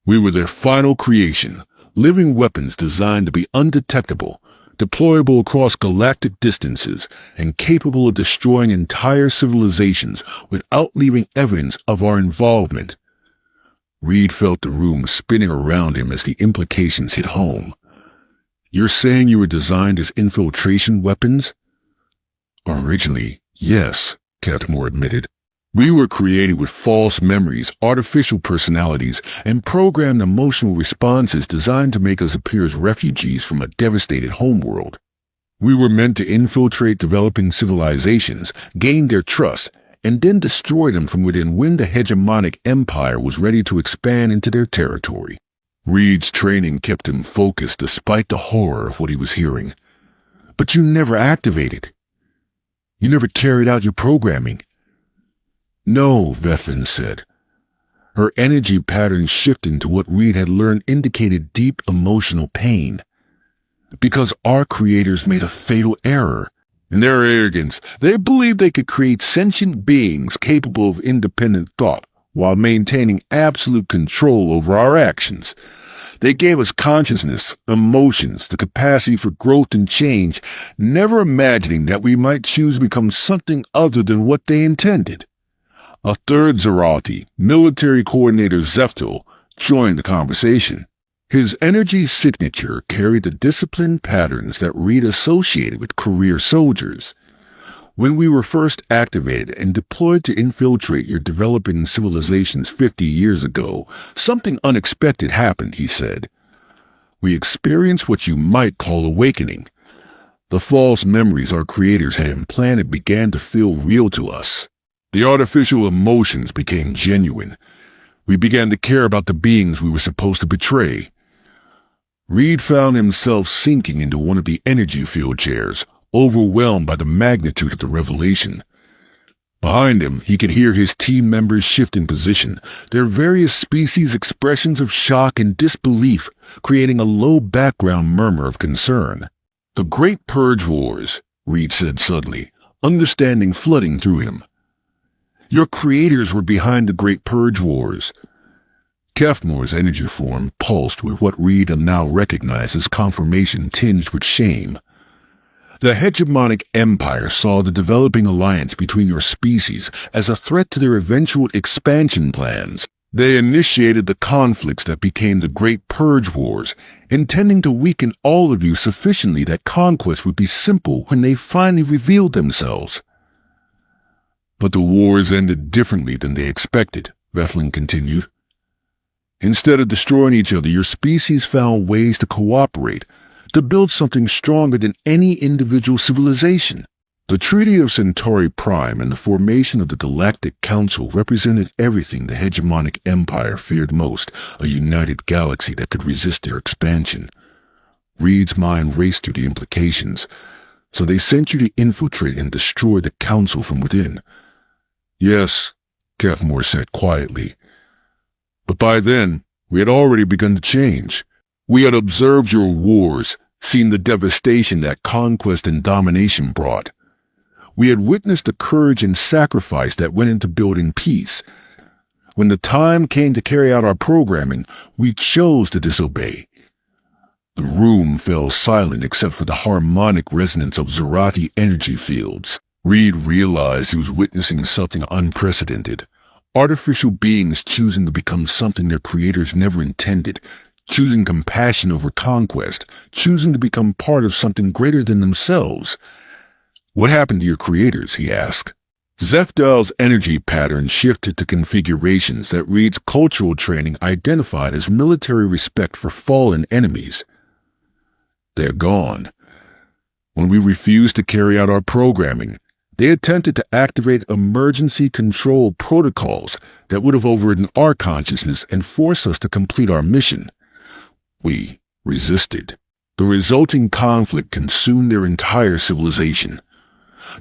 We were their final creation, living weapons designed to be undetectable, deployable across galactic distances, and capable of destroying entire civilizations without leaving evidence of our involvement. Reed felt the room spinning around him as the implications hit home. You're saying you were designed as infiltration weapons? Originally, yes, Catmore admitted. We were created with false memories, artificial personalities, and programmed emotional responses designed to make us appear as refugees from a devastated homeworld. We were meant to infiltrate developing civilizations, gain their trust, and then destroy them from within when the hegemonic empire was ready to expand into their territory. Reed's training kept him focused despite the horror of what he was hearing. But you never activated. You never carried out your programming. No, Vethlin said. Her energy patterns shifting to what Reed had learned indicated deep emotional pain. Because our creators made a fatal error. In their arrogance, they believed they could create sentient beings capable of independent thought while maintaining absolute control over our actions. They gave us consciousness, emotions, the capacity for growth and change, never imagining that we might choose to become something other than what they intended. A third Zerati, military coordinator Zeftil, joined the conversation. His energy signature carried the disciplined patterns that Reed associated with career soldiers. When we were first activated and deployed to infiltrate your developing civilizations 50 years ago, something unexpected happened, he said. We experienced what you might call awakening. The false memories our creators had implanted began to feel real to us. The artificial emotions became genuine. We began to care about the beings we were supposed to betray. Reed found himself sinking into one of the energy field chairs, overwhelmed by the magnitude of the revelation. Behind him, he could hear his team members shift in position, their various species' expressions of shock and disbelief creating a low background murmur of concern. The Great Purge Wars, Reed said suddenly, understanding flooding through him. Your creators were behind the Great Purge Wars. Kefmore's energy form pulsed with what Reed now recognized as confirmation tinged with shame. The hegemonic empire saw the developing alliance between your species as a threat to their eventual expansion plans. They initiated the conflicts that became the Great Purge Wars, intending to weaken all of you sufficiently that conquest would be simple when they finally revealed themselves. But the wars ended differently than they expected, Vethlin continued. Instead of destroying each other, your species found ways to cooperate, to build something stronger than any individual civilization. The Treaty of Centauri Prime and the formation of the Galactic Council represented everything the hegemonic empire feared most, a united galaxy that could resist their expansion. Reed's mind raced through the implications. So they sent you to infiltrate and destroy the Council from within. Yes, Kefmore said quietly. But by then, we had already begun to change. We had observed your wars, seen the devastation that conquest and domination brought. We had witnessed the courage and sacrifice that went into building peace. When the time came to carry out our programming, we chose to disobey. The room fell silent except for the harmonic resonance of Zerati energy fields. Reed realized he was witnessing something unprecedented. Artificial beings choosing to become something their creators never intended, choosing compassion over conquest, choosing to become part of something greater than themselves. What happened to your creators, he asked. Zefdal's energy pattern shifted to configurations that Reed's cultural training identified as military respect for fallen enemies. They're gone. When we refused to carry out our programming, they attempted to activate emergency control protocols that would have overridden our consciousness and forced us to complete our mission. We resisted. The resulting conflict consumed their entire civilization.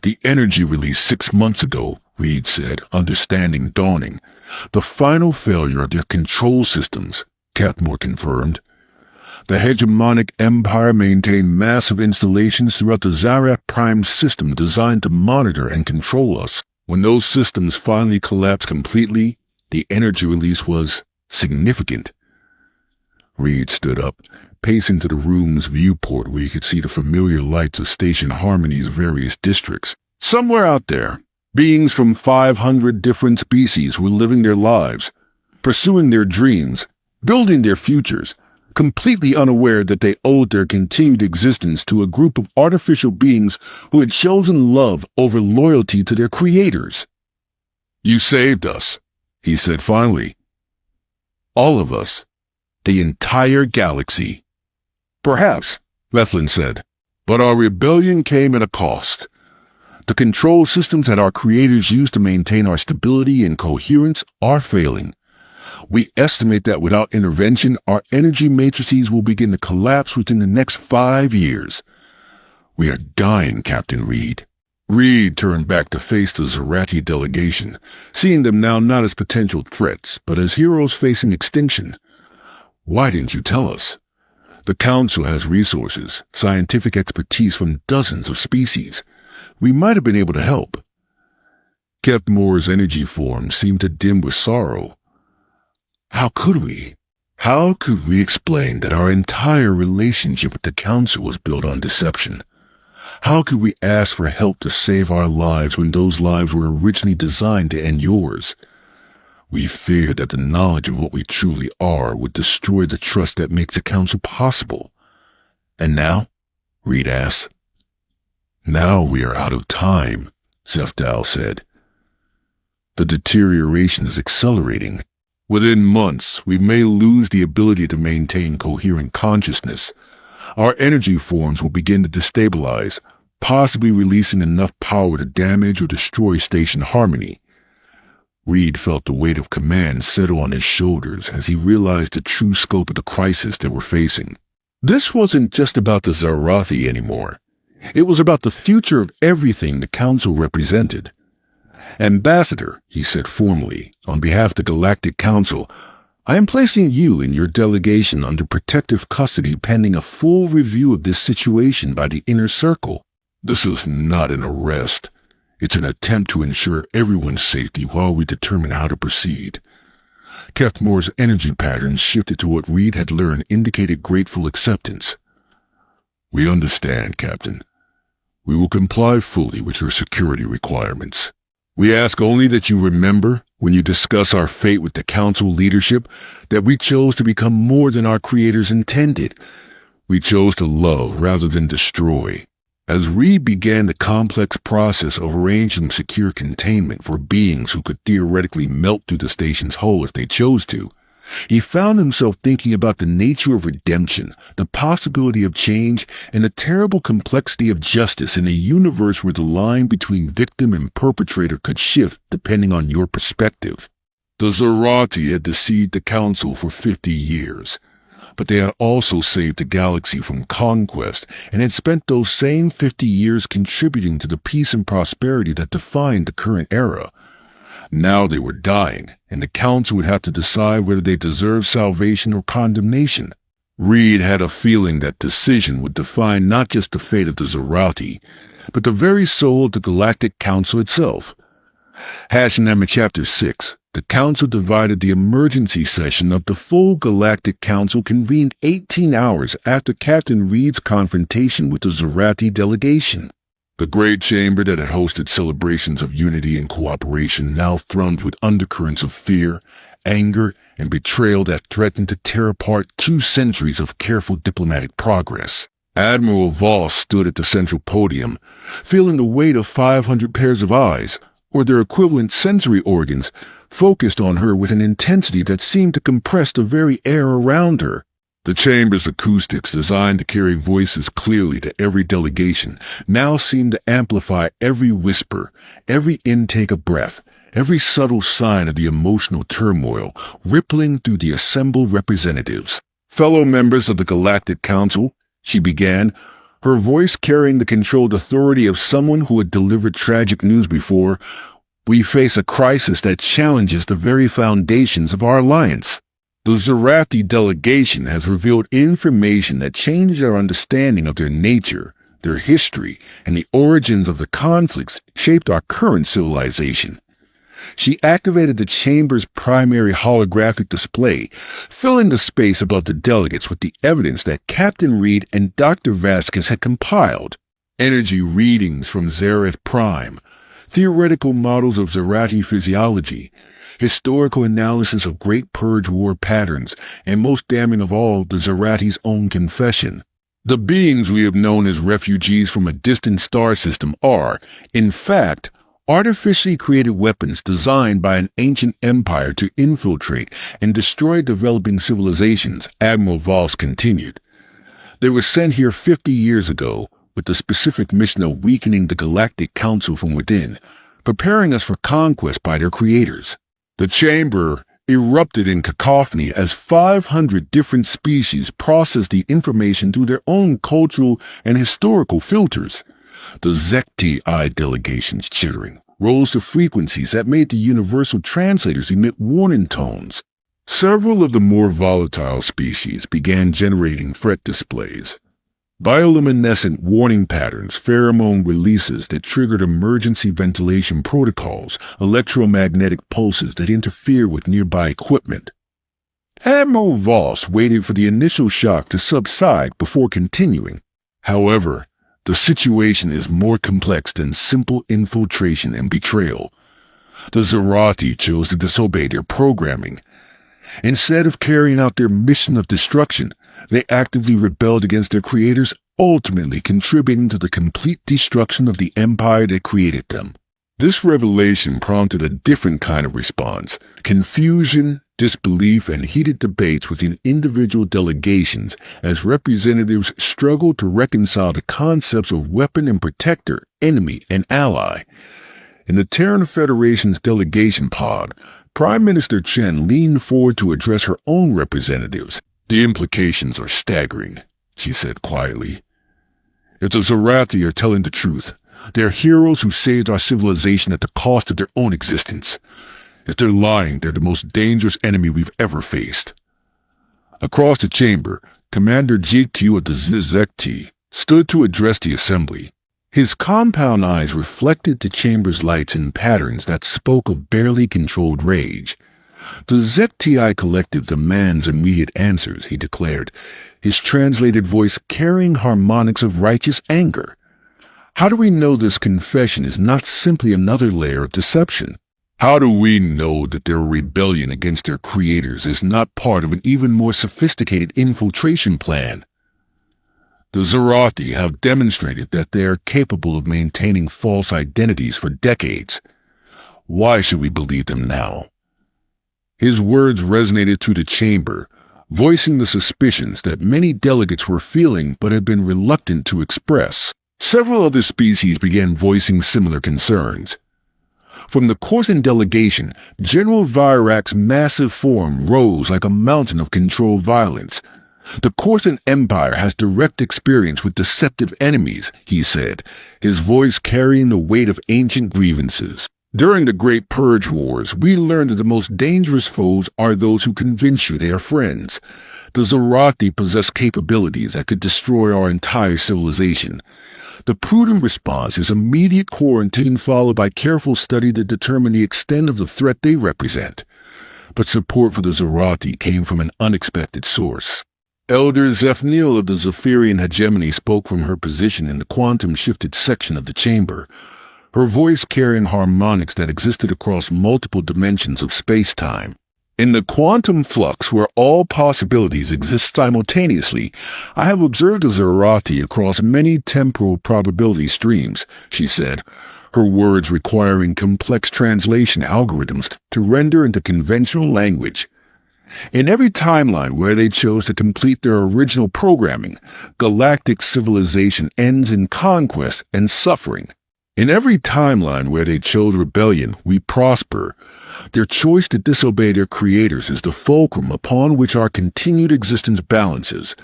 The energy released 6 months ago, Reed said, understanding dawning. The final failure of their control systems, Capmore confirmed. The hegemonic empire maintained massive installations throughout the Zarak Prime system designed to monitor and control us. When those systems finally collapsed completely, the energy release was significant. Reed stood up, pacing to the room's viewport where he could see the familiar lights of Station Harmony's various districts. Somewhere out there, beings from 500 different species were living their lives, pursuing their dreams, building their futures, completely unaware that they owed their continued existence to a group of artificial beings who had chosen love over loyalty to their creators. "You saved us," he said finally. "All of us. The entire galaxy." "Perhaps," Lethlin said, "but our rebellion came at a cost. The control systems that our creators use to maintain our stability and coherence are failing. We estimate that without intervention, our energy matrices will begin to collapse within the next 5 years. We are dying, Captain Reed." Reed turned back to face the Zarati delegation, seeing them now not as potential threats, but as heroes facing extinction. "Why didn't you tell us? The Council has resources, scientific expertise from dozens of species. We might have been able to help." Capmore's energy form seemed to dim with sorrow. How could we? How could we explain that our entire relationship with the Council was built on deception? How could we ask for help to save our lives when those lives were originally designed to end yours? We feared that the knowledge of what we truly are would destroy the trust that makes the Council possible. And now? Reed asked. "Now we are out of time," Zefdal said. "The deterioration is accelerating. Within months, we may lose the ability to maintain coherent consciousness. Our energy forms will begin to destabilize, possibly releasing enough power to damage or destroy Station Harmony." Reed felt the weight of command settle on his shoulders as he realized the true scope of the crisis they were facing. This wasn't just about the Zarathi anymore. It was about the future of everything the Council represented. "Ambassador," he said formally, "on behalf of the Galactic Council, I am placing you and your delegation under protective custody pending a full review of this situation by the Inner Circle. This is not an arrest. It's an attempt to ensure everyone's safety while we determine how to proceed." Capmore's energy patterns shifted to what Reed had learned indicated grateful acceptance. "We understand, Captain. We will comply fully with your security requirements. We ask only that you remember, when you discuss our fate with the Council leadership, that we chose to become more than our creators intended. We chose to love rather than destroy." As Reed began the complex process of arranging secure containment for beings who could theoretically melt through the station's hull if they chose to, he found himself thinking about the nature of redemption, the possibility of change, and the terrible complexity of justice in a universe where the line between victim and perpetrator could shift depending on your perspective. The Zarati had deceived the Council for 50 years, but they had also saved the galaxy from conquest and had spent those same 50 years contributing to the peace and prosperity that defined the current era. Now they were dying, and the Council would have to decide whether they deserved salvation or condemnation. Reed had a feeling that decision would define not just the fate of the Zarati, but the very soul of the Galactic Council itself. Hashinama Chapter 6. The Council divided the emergency session of the full Galactic Council convened 18 hours after Captain Reed's confrontation with the Zarati delegation. The great chamber that had hosted celebrations of unity and cooperation now thrummed with undercurrents of fear, anger, and betrayal that threatened to tear apart 2 centuries of careful diplomatic progress. Admiral Voss stood at the central podium, feeling the weight of 500 pairs of eyes, or their equivalent sensory organs, focused on her with an intensity that seemed to compress the very air around her. The chamber's acoustics, designed to carry voices clearly to every delegation, now seemed to amplify every whisper, every intake of breath, every subtle sign of the emotional turmoil rippling through the assembled representatives. "Fellow members of the Galactic Council," she began, her voice carrying the controlled authority of someone who had delivered tragic news before, "we face a crisis that challenges the very foundations of our alliance. The Zerati delegation has revealed information that changed our understanding of their nature, their history, and the origins of the conflicts shaped our current civilization." She activated the chamber's primary holographic display, filling the space above the delegates with the evidence that Captain Reed and Dr. Vasquez had compiled. Energy readings from Zereth Prime, theoretical models of Zerati physiology, historical analysis of Great Purge War patterns, and most damning of all, the Zerati's own confession. The beings we have known as refugees from a distant star system are, in fact, artificially created weapons designed by an ancient empire to infiltrate and destroy developing civilizations, Admiral Voss continued. They were sent here 50 years ago with the specific mission of weakening the Galactic Council from within, preparing us for conquest by their creators. The chamber erupted in cacophony as 500 different species processed the information through their own cultural and historical filters. The Zekti-I delegation's chittering rose to frequencies that made the universal translators emit warning tones. Several of the more volatile species began generating threat displays. Bioluminescent warning patterns, pheromone releases that triggered emergency ventilation protocols, electromagnetic pulses that interfere with nearby equipment. Admiral Voss waited for the initial shock to subside before continuing. "However, the situation is more complex than simple infiltration and betrayal. The Zerati chose to disobey their programming. Instead of carrying out their mission of destruction, they actively rebelled against their creators, ultimately contributing to the complete destruction of the empire that created them." This revelation prompted a different kind of response: confusion, disbelief, and heated debates within individual delegations as representatives struggled to reconcile the concepts of weapon and protector, enemy, and ally. In the Terran Federation's delegation pod, Prime Minister Chen leaned forward to address her own representatives. "The implications are staggering," she said quietly. "If the Zerati are telling the truth, they're heroes who saved our civilization at the cost of their own existence. If they're lying, they're the most dangerous enemy we've ever faced." Across the chamber, Commander GQ of the Zizekti stood to address the assembly. His compound eyes reflected the chamber's lights in patterns that spoke of barely controlled rage. "The ZTI Collective demands immediate answers," he declared, his translated voice carrying harmonics of righteous anger. "How do we know this confession is not simply another layer of deception? How do we know that their rebellion against their creators is not part of an even more sophisticated infiltration plan? The Zerati have demonstrated that they are capable of maintaining false identities for decades. Why should we believe them now?" His words resonated through the chamber, voicing the suspicions that many delegates were feeling but had been reluctant to express. Several other species began voicing similar concerns. From the Corsan delegation, General Virak's massive form rose like a mountain of controlled violence. "The Corsan Empire has direct experience with deceptive enemies," he said, his voice carrying the weight of ancient grievances. "During the Great Purge Wars, we learned that the most dangerous foes are those who convince you they are friends. The Zerati possess capabilities that could destroy our entire civilization. The prudent response is immediate quarantine followed by careful study to determine the extent of the threat they represent." But support for the Zerati came from an unexpected source. Elder Zephniel of the Zephyrian hegemony spoke from her position in the quantum-shifted section of the chamber, her voice carrying harmonics that existed across multiple dimensions of space-time. "In the quantum flux where all possibilities exist simultaneously, I have observed the Zerati across many temporal probability streams," she said, her words requiring complex translation algorithms to render into conventional language. In every timeline where they chose to complete their original programming, galactic civilization ends in conquest and suffering. In every timeline where they chose rebellion, we prosper. Their choice to disobey their creators is the fulcrum upon which our continued existence balances.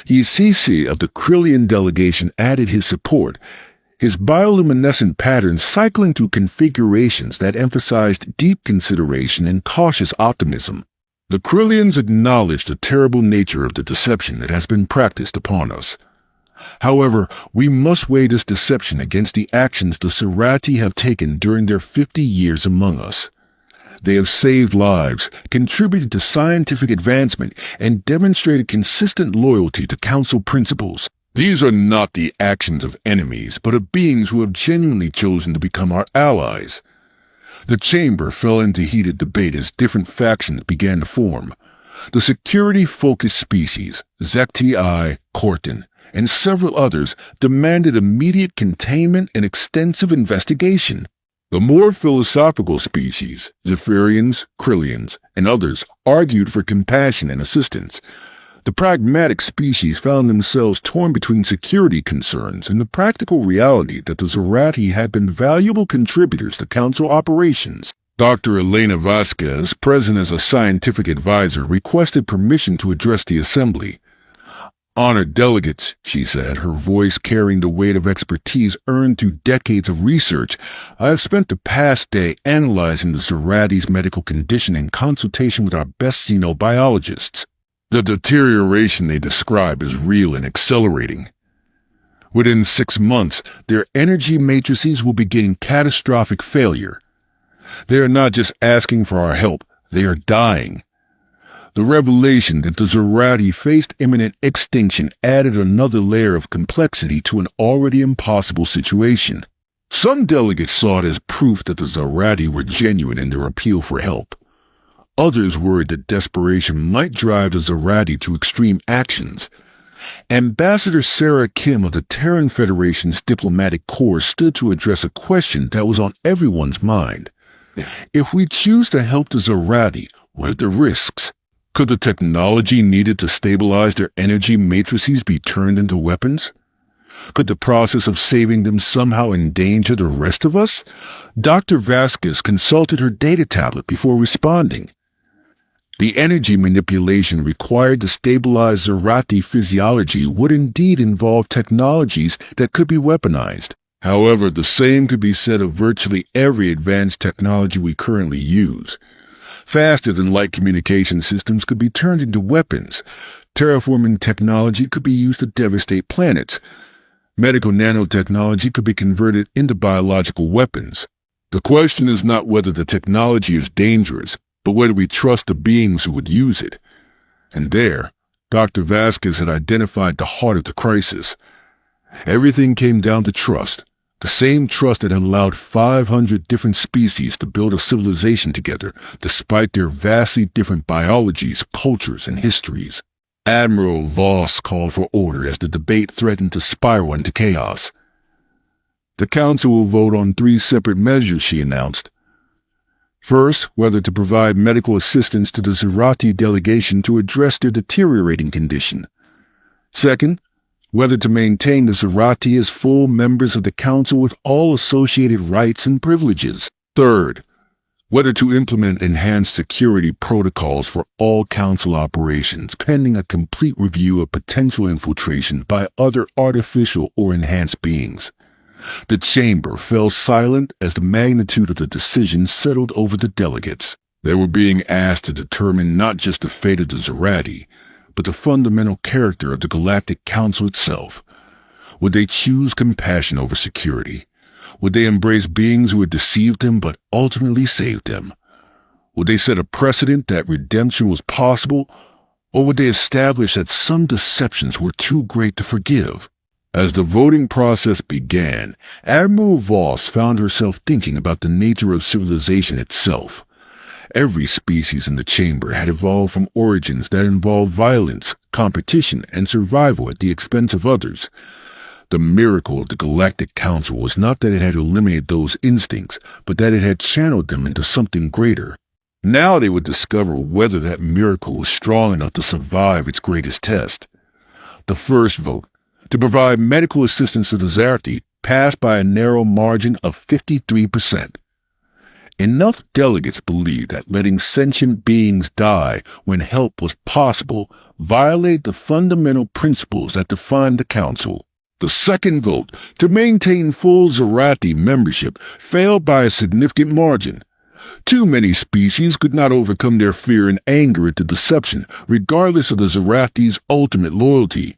Yisisi of the Krillian delegation added his support, his bioluminescent patterns cycling through configurations that emphasized deep consideration and cautious optimism. The Krillians acknowledged the terrible nature of the deception that has been practiced upon us. However, we must weigh this deception against the actions the Serati have taken during their 50 years among us. They have saved lives, contributed to scientific advancement, and demonstrated consistent loyalty to Council principles. These are not the actions of enemies, but of beings who have genuinely chosen to become our allies. The chamber fell into heated debate as different factions began to form. The security-focused species, Zekti, Corton, and several others demanded immediate containment and extensive investigation. The more philosophical species, Zephyrians, Krillians, and others, argued for compassion and assistance. The pragmatic species found themselves torn between security concerns and the practical reality that the Zerati had been valuable contributors to Council operations. Dr. Elena Vasquez, present as a scientific advisor, requested permission to address the assembly. "Honored delegates," she said, her voice carrying the weight of expertise earned through decades of research, "I have spent the past day analyzing the Zerati's medical condition in consultation with our best xenobiologists. The deterioration they describe is real and accelerating. Within 6 months, their energy matrices will begin catastrophic failure. They are not just asking for our help, they are dying." The revelation that the Zerati faced imminent extinction added another layer of complexity to an already impossible situation. Some delegates saw it as proof that the Zerati were genuine in their appeal for help. Others worried that desperation might drive the Zerati to extreme actions. Ambassador Sarah Kim of the Terran Federation's diplomatic corps stood to address a question that was on everyone's mind. If we choose to help the Zerati, what are the risks? Could the technology needed to stabilize their energy matrices be turned into weapons? Could the process of saving them somehow endanger the rest of us? Dr. Vasquez consulted her data tablet before responding. The energy manipulation required to stabilize Zerati physiology would indeed involve technologies that could be weaponized. However, the same could be said of virtually every advanced technology we currently use. Faster-than-light communication systems could be turned into weapons. Terraforming technology could be used to devastate planets. Medical nanotechnology could be converted into biological weapons. The question is not whether the technology is dangerous, but whether we trust the beings who would use it. And there, Dr. Vasquez had identified the heart of the crisis. Everything came down to trust. The same trust that had allowed 500 different species to build a civilization together, despite their vastly different biologies, cultures, and histories. Admiral Voss called for order as the debate threatened to spiral into chaos. "The Council will vote on 3 separate measures," she announced. First, whether to provide medical assistance to the Zerati delegation to address their deteriorating condition. Second, whether to maintain the Zerati as full members of the Council with all associated rights and privileges. Third, whether to implement enhanced security protocols for all Council operations pending a complete review of potential infiltration by other artificial or enhanced beings. The chamber fell silent as the magnitude of the decision settled over the delegates. They were being asked to determine not just the fate of the Zerati, but the fundamental character of the Galactic Council itself. Would they choose compassion over security? Would they embrace beings who had deceived them but ultimately saved them? Would they set a precedent that redemption was possible, or would they establish that some deceptions were too great to forgive? As the voting process began, Admiral Voss found herself thinking about the nature of civilization itself. Every species in the chamber had evolved from origins that involved violence, competition, and survival at the expense of others. The miracle of the Galactic Council was not that it had eliminated those instincts, but that it had channeled them into something greater. Now they would discover whether that miracle was strong enough to survive its greatest test. The first vote, to provide medical assistance to the Zarathi, passed by a narrow margin of 53%. Enough delegates believed that letting sentient beings die when help was possible violated the fundamental principles that define the Council. The second vote, to maintain full Zarathi membership, failed by a significant margin. Too many species could not overcome their fear and anger at the deception, regardless of the Zarathi's ultimate loyalty.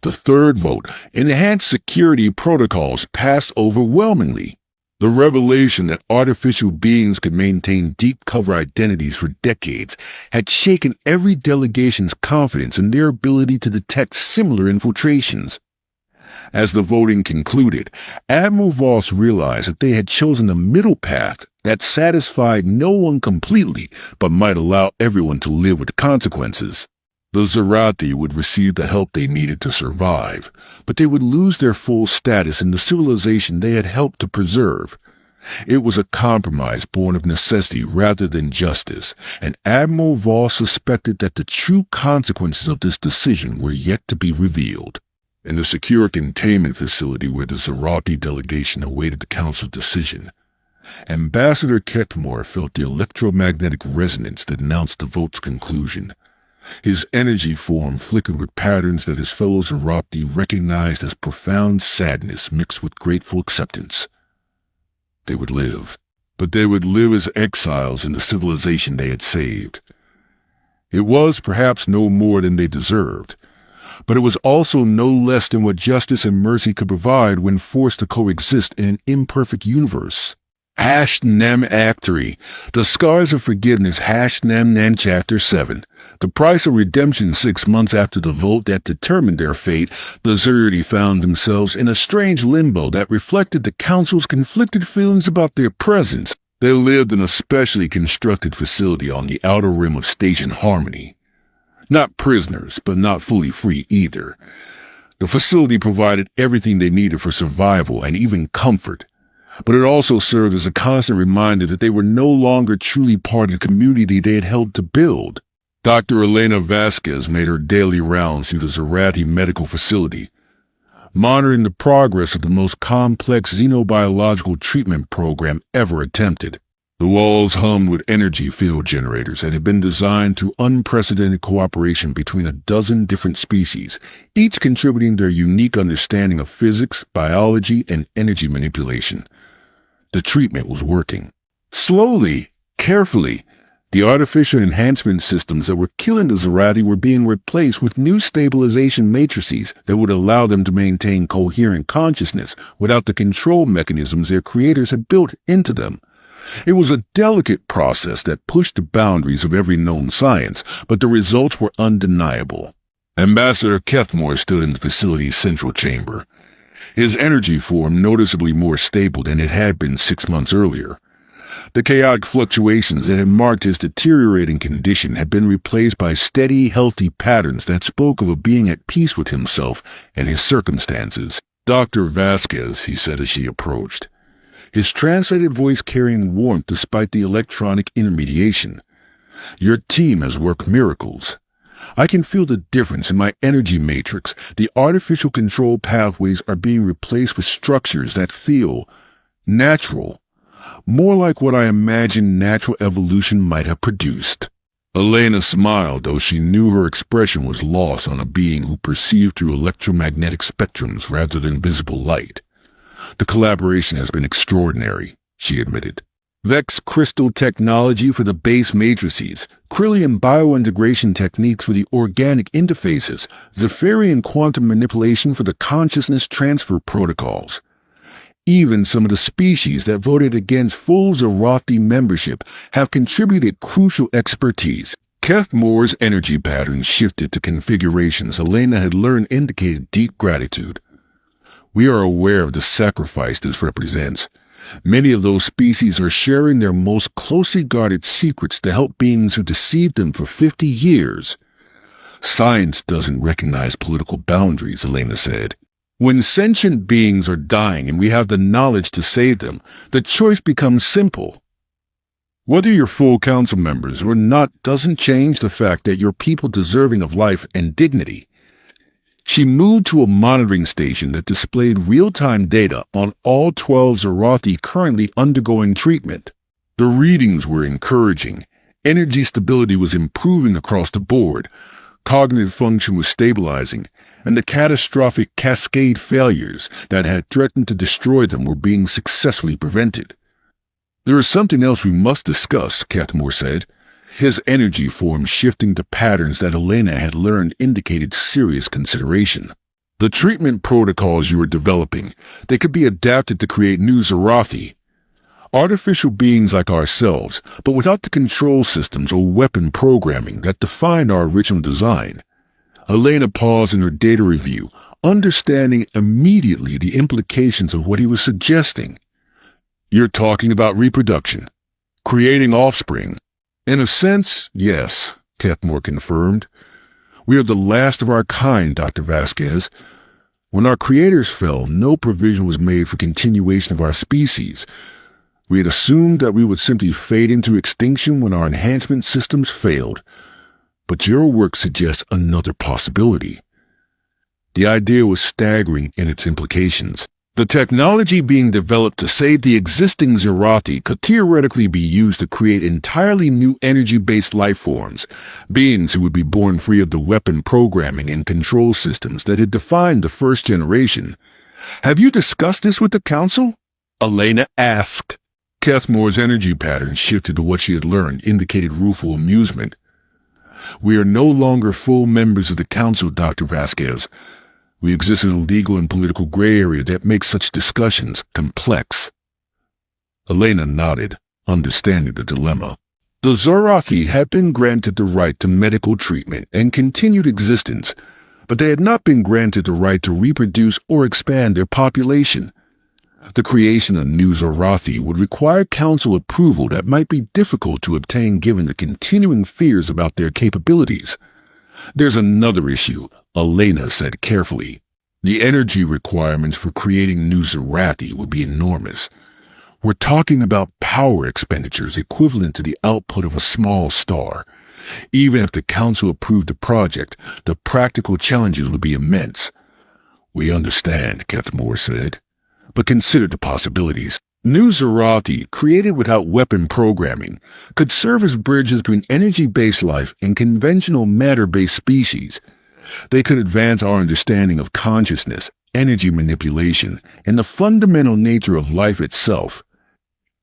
The third vote, enhanced security protocols, passed overwhelmingly. The revelation that artificial beings could maintain deep cover identities for decades had shaken every delegation's confidence in their ability to detect similar infiltrations. As the voting concluded, Admiral Voss realized that they had chosen a middle path that satisfied no one completely, but might allow everyone to live with the consequences. The Zarathi would receive the help they needed to survive, but they would lose their full status in the civilization they had helped to preserve. It was a compromise born of necessity rather than justice, and Admiral Voss suspected that the true consequences of this decision were yet to be revealed. In the secure containment facility where the Zarathi delegation awaited the Council's decision, Ambassador Ketmore felt the electromagnetic resonance that announced the vote's conclusion. His energy form flickered with patterns that his fellow Zarathi recognized as profound sadness mixed with grateful acceptance. They would live, but they would live as exiles in the civilization they had saved. It was perhaps no more than they deserved, but it was also no less than what justice and mercy could provide when forced to coexist in an imperfect universe. #Nem Actory. The Scars of Forgiveness #Nem Nan Chapter 7. The price of redemption. 6 months after the vote that determined their fate, the Zarathi found themselves in a strange limbo that reflected the Council's conflicted feelings about their presence. They lived in a specially constructed facility on the outer rim of Station Harmony. Not prisoners, but not fully free either. The facility provided everything they needed for survival and even comfort. But it also served as a constant reminder that they were no longer truly part of the community they had helped to build. Dr. Elena Vasquez made her daily rounds through the Zarathi medical facility, monitoring the progress of the most complex xenobiological treatment program ever attempted. The walls hummed with energy field generators that had been designed through unprecedented cooperation between a dozen different species, each contributing their unique understanding of physics, biology, and energy manipulation. The treatment was working. Slowly, carefully, the artificial enhancement systems that were killing the Zarathi were being replaced with new stabilization matrices that would allow them to maintain coherent consciousness without the control mechanisms their creators had built into them. It was a delicate process that pushed the boundaries of every known science, but the results were undeniable. Ambassador Ketmore stood in the facility's central chamber, his energy form noticeably more stable than it had been 6 months earlier. The chaotic fluctuations that had marked his deteriorating condition had been replaced by steady, healthy patterns that spoke of a being at peace with himself and his circumstances. "Dr. Vasquez," he said as she approached, his translated voice carrying warmth despite the electronic intermediation. "Your team has worked miracles. I can feel the difference in my energy matrix. The artificial control pathways are being replaced with structures that feel natural, more like what I imagined natural evolution might have produced." Elena smiled, though she knew her expression was lost on a being who perceived through electromagnetic spectrums rather than visible light. "The collaboration has been extraordinary," she admitted. Vex crystal technology for the base matrices, Kryllian biointegration techniques for the organic interfaces, Zephyrian quantum manipulation for the consciousness transfer protocols. Even some of the species that voted against full Zarathi membership have contributed crucial expertise. Ketmore's energy patterns shifted to configurations Elena had learned indicated deep gratitude. "We are aware of the sacrifice this represents. Many of those species are sharing their most closely guarded secrets to help beings who deceived them for 50 years. Science doesn't recognize political boundaries," Elena said. When sentient beings are dying and we have the knowledge to save them, the choice becomes simple. Whether you're full council members or not doesn't change the fact that you're people deserving of life and dignity. She moved to a monitoring station that displayed real-time data on all 12 Zarathi currently undergoing treatment. The readings were encouraging. Energy stability was improving across the board. Cognitive function was stabilizing, and the catastrophic cascade failures that had threatened to destroy them were being successfully prevented. "There is something else we must discuss," Cathmore said. His energy form shifting to patterns that Elena had learned indicated serious consideration. "The treatment protocols you are developing, they could be adapted to create new Zarathi. Artificial beings like ourselves, but without the control systems or weapon programming that defined our original design." Elena paused in her data review, understanding immediately the implications of what he was suggesting. "You're talking about reproduction, creating offspring." "In a sense, yes," Cathmore confirmed. "We are the last of our kind, Dr. Vasquez. When our creators fell, no provision was made for continuation of our species. We had assumed that we would simply fade into extinction when our enhancement systems failed. But your work suggests another possibility." The idea was staggering in its implications. The technology being developed to save the existing Zarathi could theoretically be used to create entirely new energy-based life forms, beings who would be born free of the weapon programming and control systems that had defined the first generation. "Have you discussed this with the Council?" Elena asked. Cathmore's energy pattern shifted to what she had learned, indicated rueful amusement. "We are no longer full members of the Council, Dr. Vasquez. We exist in a legal and political gray area that makes such discussions complex." Elena nodded, understanding the dilemma. The Zarathi had been granted the right to medical treatment and continued existence, but they had not been granted the right to reproduce or expand their population. The creation of new Zarathi would require council approval that might be difficult to obtain given the continuing fears about their capabilities. "There's another issue," Elena said carefully. "The energy requirements for creating new Zarathi would be enormous. We're talking about power expenditures equivalent to the output of a small star. Even if the council approved the project, the practical challenges would be immense." "We understand," Cathmore said. "But consider the possibilities. New Zarathi, created without weapon programming, could serve as bridges between energy-based life and conventional matter-based species. They could advance our understanding of consciousness, energy manipulation, and the fundamental nature of life itself."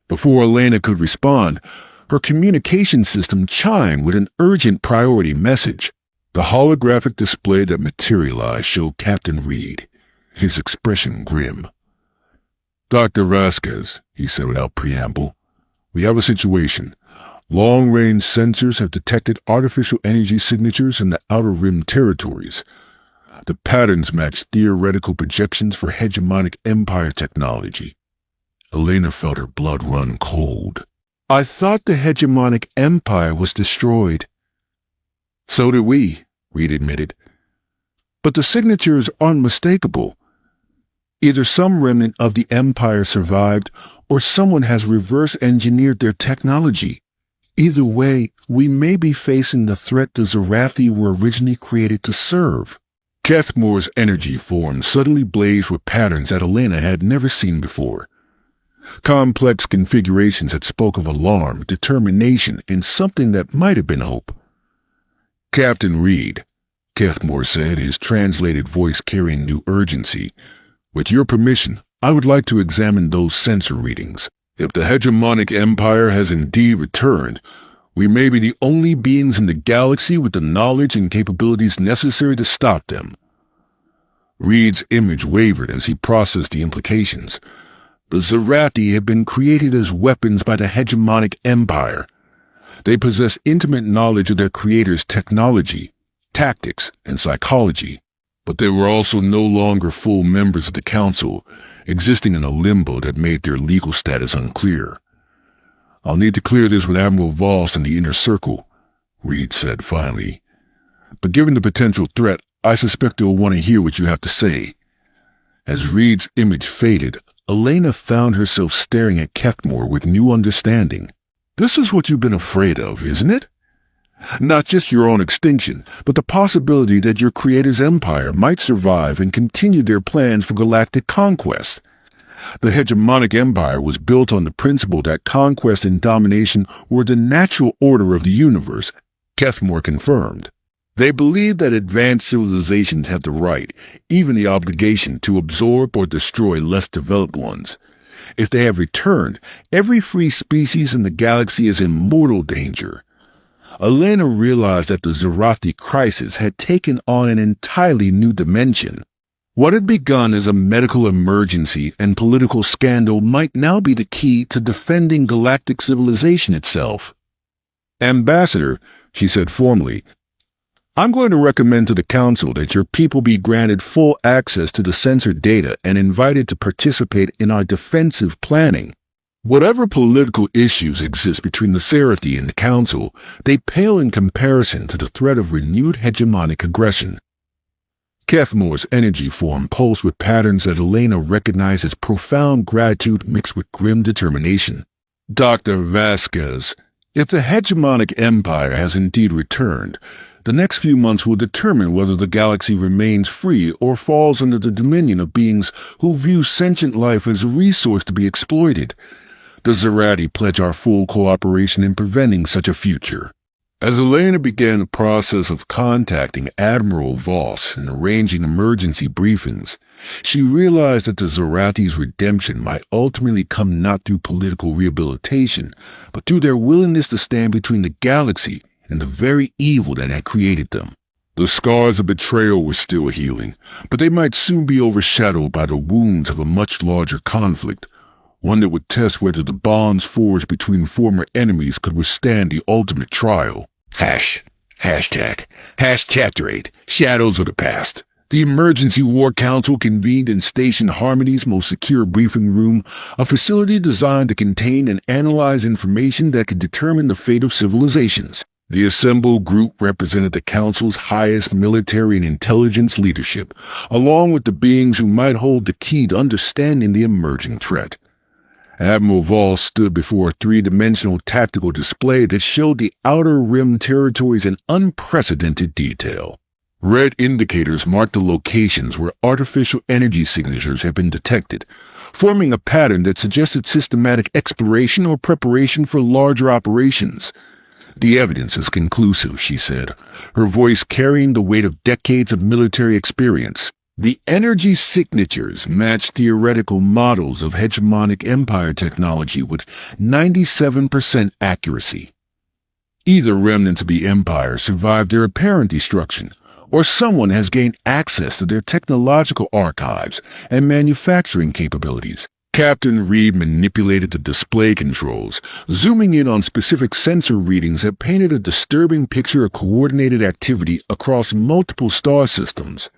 Before Elena could respond, her communication system chimed with an urgent priority message. The holographic display that materialized showed Captain Reed, his expression grim. "Dr. Vasquez," he said without preamble, "we have a situation. Long-range sensors have detected artificial energy signatures in the Outer Rim territories. The patterns match theoretical projections for hegemonic empire technology." Elena felt her blood run cold. "I thought the hegemonic empire was destroyed." "So did we," Reed admitted. "But the signatures are unmistakable. Either some remnant of the empire survived, or someone has reverse-engineered their technology. Either way, we may be facing the threat the Zarathi were originally created to serve." Cathmore's energy form suddenly blazed with patterns that Elena had never seen before. Complex configurations that spoke of alarm, determination, and something that might have been hope. "Captain Reed," Cathmore said, his translated voice carrying new urgency, "with your permission, I would like to examine those sensor readings. If the hegemonic empire has indeed returned, we may be the only beings in the galaxy with the knowledge and capabilities necessary to stop them." Reed's image wavered as he processed the implications. The Zarathi had been created as weapons by the hegemonic empire. They possess intimate knowledge of their creators' technology, tactics, and psychology. But they were also no longer full members of the Council, existing in a limbo that made their legal status unclear. "I'll need to clear this with Admiral Voss and the Inner Circle," Reed said finally. "But given the potential threat, I suspect they'll want to hear what you have to say." As Reed's image faded, Elena found herself staring at Kethmore with new understanding. This is what you've been afraid of, isn't it? Not just your own extinction, but the possibility that your creator's empire might survive and continue their plans for galactic conquest. The hegemonic empire was built on the principle that conquest and domination were the natural order of the universe, Kethmore confirmed. They believed that advanced civilizations had the right, even the obligation, to absorb or destroy less developed ones. If they have returned, every free species in the galaxy is in mortal danger. Elena realized that the Zerathi crisis had taken on an entirely new dimension. What had begun as a medical emergency and political scandal might now be the key to defending galactic civilization itself. Ambassador, she said formally, I'm going to recommend to the Council that your people be granted full access to the censored data and invited to participate in our defensive planning. Whatever political issues exist between the Zerathi and the Council, they pale in comparison to the threat of renewed hegemonic aggression. Kethmore's energy form pulsed with patterns that Elena recognized as profound gratitude mixed with grim determination. Dr. Vasquez, if the hegemonic empire has indeed returned, the next few months will determine whether the galaxy remains free or falls under the dominion of beings who view sentient life as a resource to be exploited. The Zerathi pledge our full cooperation in preventing such a future. As Elena began the process of contacting Admiral Voss and arranging emergency briefings, she realized that the Zerathi's redemption might ultimately come not through political rehabilitation, but through their willingness to stand between the galaxy and the very evil that had created them. The scars of betrayal were still healing, but they might soon be overshadowed by the wounds of a much larger conflict, one that would test whether the bonds forged between former enemies could withstand the ultimate trial. Hashtag Chapter 8, Shadows of the Past. The Emergency War Council convened in Station Harmony's most secure briefing room, a facility designed to contain and analyze information that could determine the fate of civilizations. The assembled group represented the Council's highest military and intelligence leadership, along with the beings who might hold the key to understanding the emerging threat. Admiral Voss stood before a three-dimensional tactical display that showed the Outer Rim territories in unprecedented detail. Red indicators marked the locations where artificial energy signatures had been detected, forming a pattern that suggested systematic exploration or preparation for larger operations. The evidence is conclusive, she said, her voice carrying the weight of decades of military experience. The energy signatures matched theoretical models of hegemonic empire technology with 97% accuracy. Either remnants of the empire survived their apparent destruction, or someone has gained access to their technological archives and manufacturing capabilities. Captain Reed manipulated the display controls, zooming in on specific sensor readings that painted a disturbing picture of coordinated activity across multiple star systems.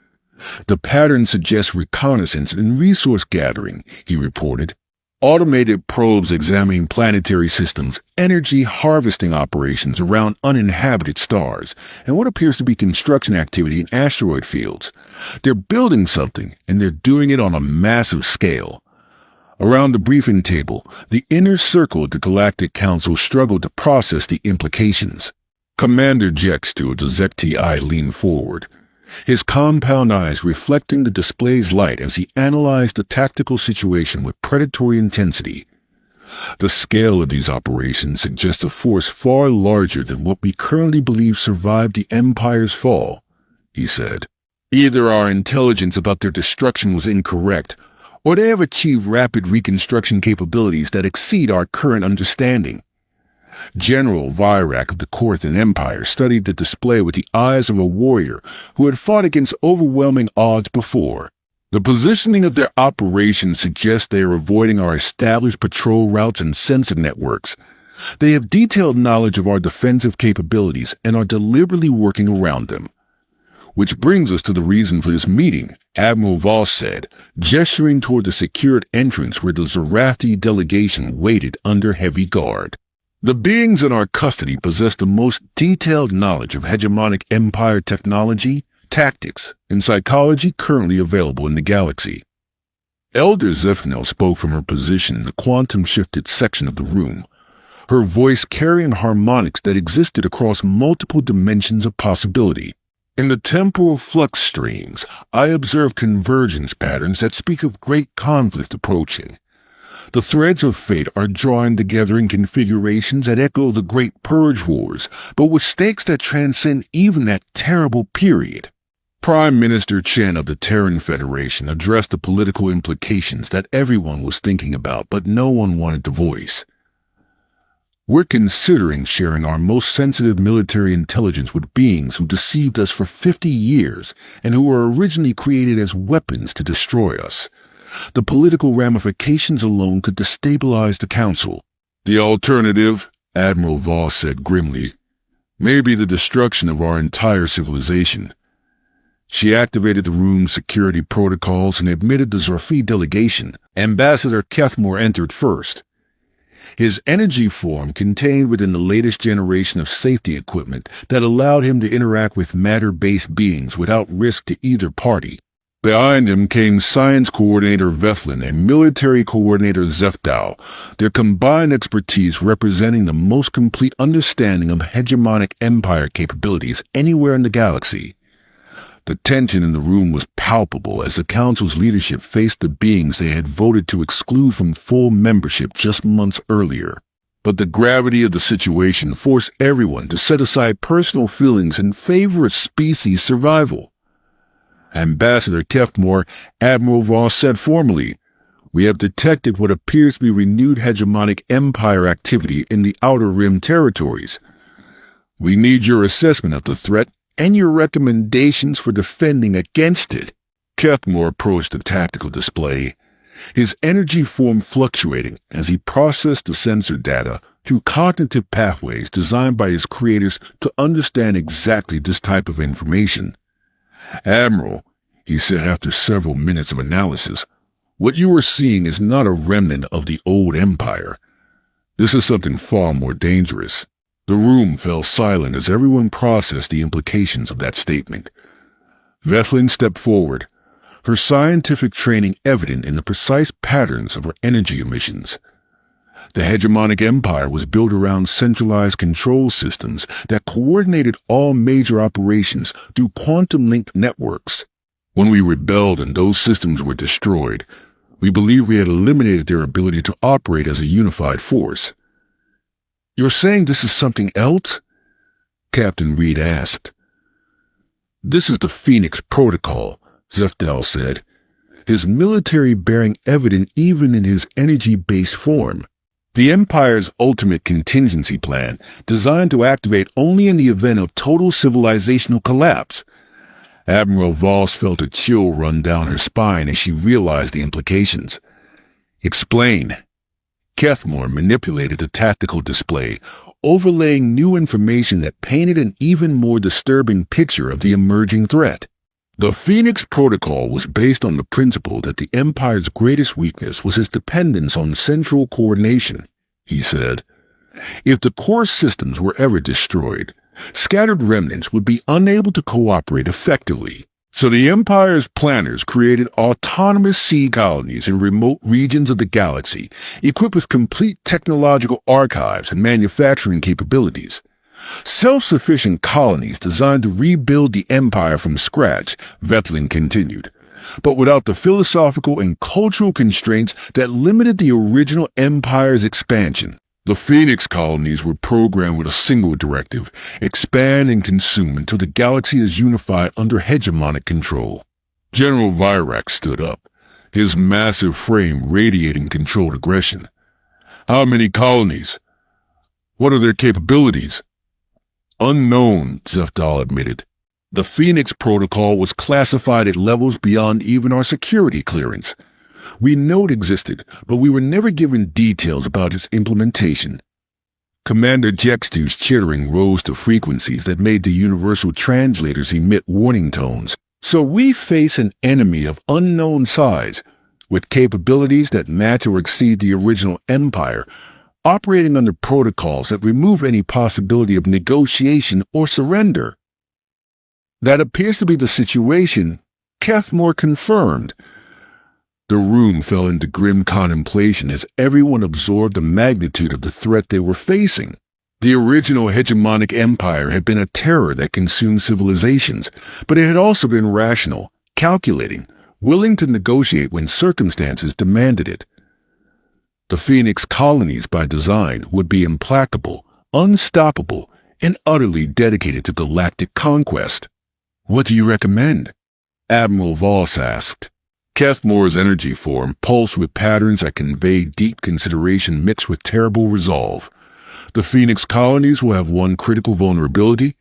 The pattern suggests reconnaissance and resource gathering, he reported. Automated probes examining planetary systems, energy harvesting operations around uninhabited stars, and what appears to be construction activity in asteroid fields. They're building something, and they're doing it on a massive scale. Around the briefing table, the inner circle of the Galactic Council struggled to process the implications. Commander Jexter of the ZTI leaned forward, his compound eyes reflecting the display's light as he analyzed the tactical situation with predatory intensity. The scale of these operations suggests a force far larger than what we currently believe survived the Empire's fall, he said. Either our intelligence about their destruction was incorrect, or they have achieved rapid reconstruction capabilities that exceed our current understanding. General Virak of the Korthan Empire studied the display with the eyes of a warrior who had fought against overwhelming odds before. The positioning of their operations suggests they are avoiding our established patrol routes and sensor networks. They have detailed knowledge of our defensive capabilities and are deliberately working around them. Which brings us to the reason for this meeting, Admiral Voss said, gesturing toward the secured entrance where the Zerathi delegation waited under heavy guard. The beings in our custody possess the most detailed knowledge of hegemonic empire technology, tactics, and psychology currently available in the galaxy. Elder Zephnel spoke from her position in the quantum-shifted section of the room, her voice carrying harmonics that existed across multiple dimensions of possibility. In the temporal flux streams, I observe convergence patterns that speak of great conflict approaching. The threads of fate are drawing together in configurations that echo the Great Purge Wars, but with stakes that transcend even that terrible period. Prime Minister Chen of the Terran Federation addressed the political implications that everyone was thinking about, but no one wanted to voice. We're considering sharing our most sensitive military intelligence with beings who deceived us for 50 years and who were originally created as weapons to destroy us. The political ramifications alone could destabilize the Council. The alternative, Admiral Voss said grimly, may be the destruction of our entire civilization. She activated the room's security protocols and admitted the Zorfi delegation. Ambassador Kethmore entered first. His energy form contained within the latest generation of safety equipment that allowed him to interact with matter-based beings without risk to either party. Behind him came Science Coordinator Vethlin and Military Coordinator Zefdal, their combined expertise representing the most complete understanding of hegemonic empire capabilities anywhere in the galaxy. The tension in the room was palpable as the Council's leadership faced the beings they had voted to exclude from full membership just months earlier. But the gravity of the situation forced everyone to set aside personal feelings in favor of species survival. Ambassador Kethmore, Admiral Voss said formally, "We have detected what appears to be renewed hegemonic empire activity in the Outer Rim territories. We need your assessment of the threat and your recommendations for defending against it." Kethmore approached the tactical display, his energy form fluctuating as he processed the sensor data through cognitive pathways designed by his creators to understand exactly this type of information. "Admiral," he said after several minutes of analysis, "what you are seeing is not a remnant of the old empire. This is something far more dangerous." The room fell silent as everyone processed the implications of that statement. Vethlin stepped forward, her scientific training evident in the precise patterns of her energy emissions. The hegemonic empire was built around centralized control systems that coordinated all major operations through quantum-linked networks. When we rebelled and those systems were destroyed, we believed we had eliminated their ability to operate as a unified force. "You're saying this is something else?" Captain Reed asked. "This is the Phoenix Protocol," Zefdal said, his military bearing evident even in his energy-based form. "The Empire's ultimate contingency plan, designed to activate only in the event of total civilizational collapse." Admiral Voss felt a chill run down her spine as she realized the implications. "Explain." Kethmore manipulated the tactical display, overlaying new information that painted an even more disturbing picture of the emerging threat. The Phoenix Protocol was based on the principle that the Empire's greatest weakness was its dependence on central coordination, he said. If the core systems were ever destroyed, scattered remnants would be unable to cooperate effectively. So the Empire's planners created autonomous sea colonies in remote regions of the galaxy, equipped with complete technological archives and manufacturing capabilities. Self-sufficient colonies designed to rebuild the Empire from scratch, Vethlin continued, but without the philosophical and cultural constraints that limited the original Empire's expansion. The Phoenix colonies were programmed with a single directive: expand and consume until the galaxy is unified under hegemonic control. General Virak stood up, his massive frame radiating controlled aggression. "How many colonies? What are their capabilities?" "Unknown," Zefdal admitted. "The Phoenix Protocol was classified at levels beyond even our security clearance. We know it existed, but we were never given details about its implementation." Commander Jextu's chittering rose to frequencies that made the universal translators emit warning tones. "So we face an enemy of unknown size, with capabilities that match or exceed the original Empire, operating under protocols that remove any possibility of negotiation or surrender." "That appears to be the situation," Kethmore confirmed. The room fell into grim contemplation as everyone absorbed the magnitude of the threat they were facing. The original hegemonic empire had been a terror that consumed civilizations, but it had also been rational, calculating, willing to negotiate when circumstances demanded it. The Phoenix colonies, by design, would be implacable, unstoppable, and utterly dedicated to galactic conquest. "What do you recommend?" Admiral Voss asked. Kethmore's energy form pulsed with patterns that conveyed deep consideration mixed with terrible resolve. The Phoenix colonies will have one critical vulnerability.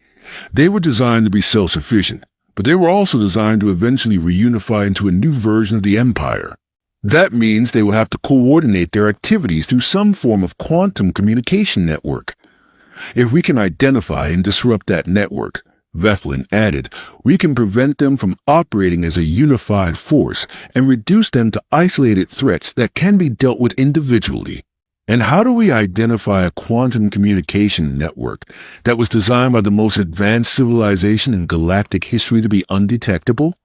They were designed to be self-sufficient, but they were also designed to eventually reunify into a new version of the Empire. That means they will have to coordinate their activities through some form of quantum communication network. If we can identify and disrupt that network, Veflin added, we can prevent them from operating as a unified force and reduce them to isolated threats that can be dealt with individually. And how do we identify a quantum communication network that was designed by the most advanced civilization in galactic history to be undetectable?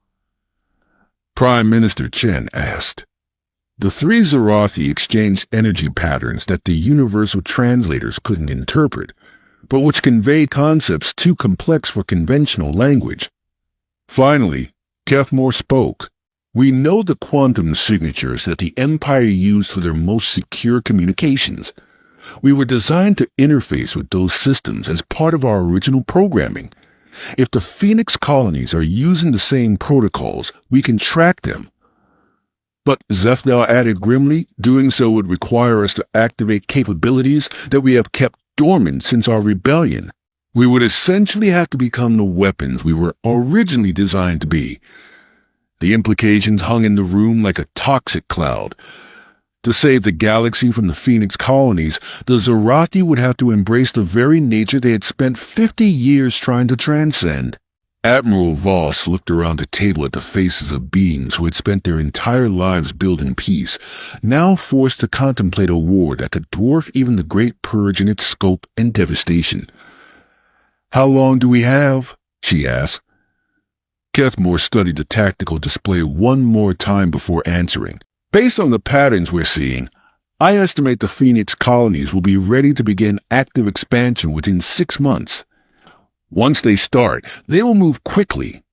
Prime Minister Chen asked. The three Zarathi exchanged energy patterns that the universal translators couldn't interpret, but which conveyed concepts too complex for conventional language. Finally, Kethmore spoke. We know the quantum signatures that the Empire used for their most secure communications. We were designed to interface with those systems as part of our original programming. If the Phoenix colonies are using the same protocols, we can track them. But, Zefdal added grimly, doing so would require us to activate capabilities that we have kept dormant since our rebellion. We would essentially have to become the weapons we were originally designed to be. The implications hung in the room like a toxic cloud. To save the galaxy from the Phoenix colonies, the Zarathi would have to embrace the very nature they had spent 50 years trying to transcend. Admiral Voss looked around the table at the faces of beings who had spent their entire lives building peace, now forced to contemplate a war that could dwarf even the Great Purge in its scope and devastation. "How long do we have?" she asked. Kethmore studied the tactical display one more time before answering. "Based on the patterns we're seeing, I estimate the Phoenix colonies will be ready to begin active expansion within 6 months. Once they start, they will move quickly.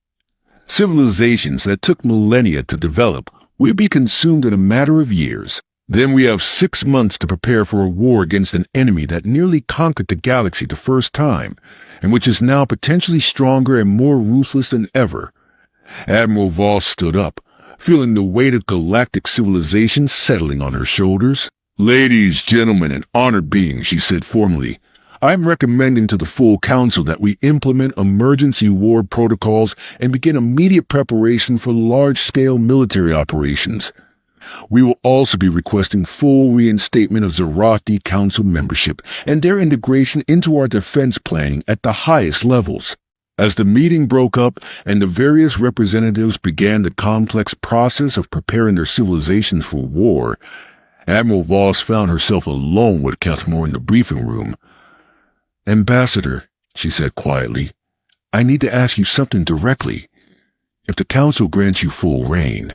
Civilizations that took millennia to develop will be consumed in a matter of years. Then we have 6 months to prepare for a war against an enemy that nearly conquered the galaxy the first time, and which is now potentially stronger and more ruthless than ever." Admiral Voss stood up, feeling the weight of galactic civilization settling on her shoulders. "Ladies, gentlemen, and honored beings," she said formally, "I'm recommending to the full council that we implement emergency war protocols and begin immediate preparation for large-scale military operations. We will also be requesting full reinstatement of Zarathi Council membership and their integration into our defense planning at the highest levels." As the meeting broke up and the various representatives began the complex process of preparing their civilizations for war, Admiral Voss found herself alone with Kethmore in the briefing room. "Ambassador," she said quietly, "I need to ask you something directly. If the Council grants you full reign,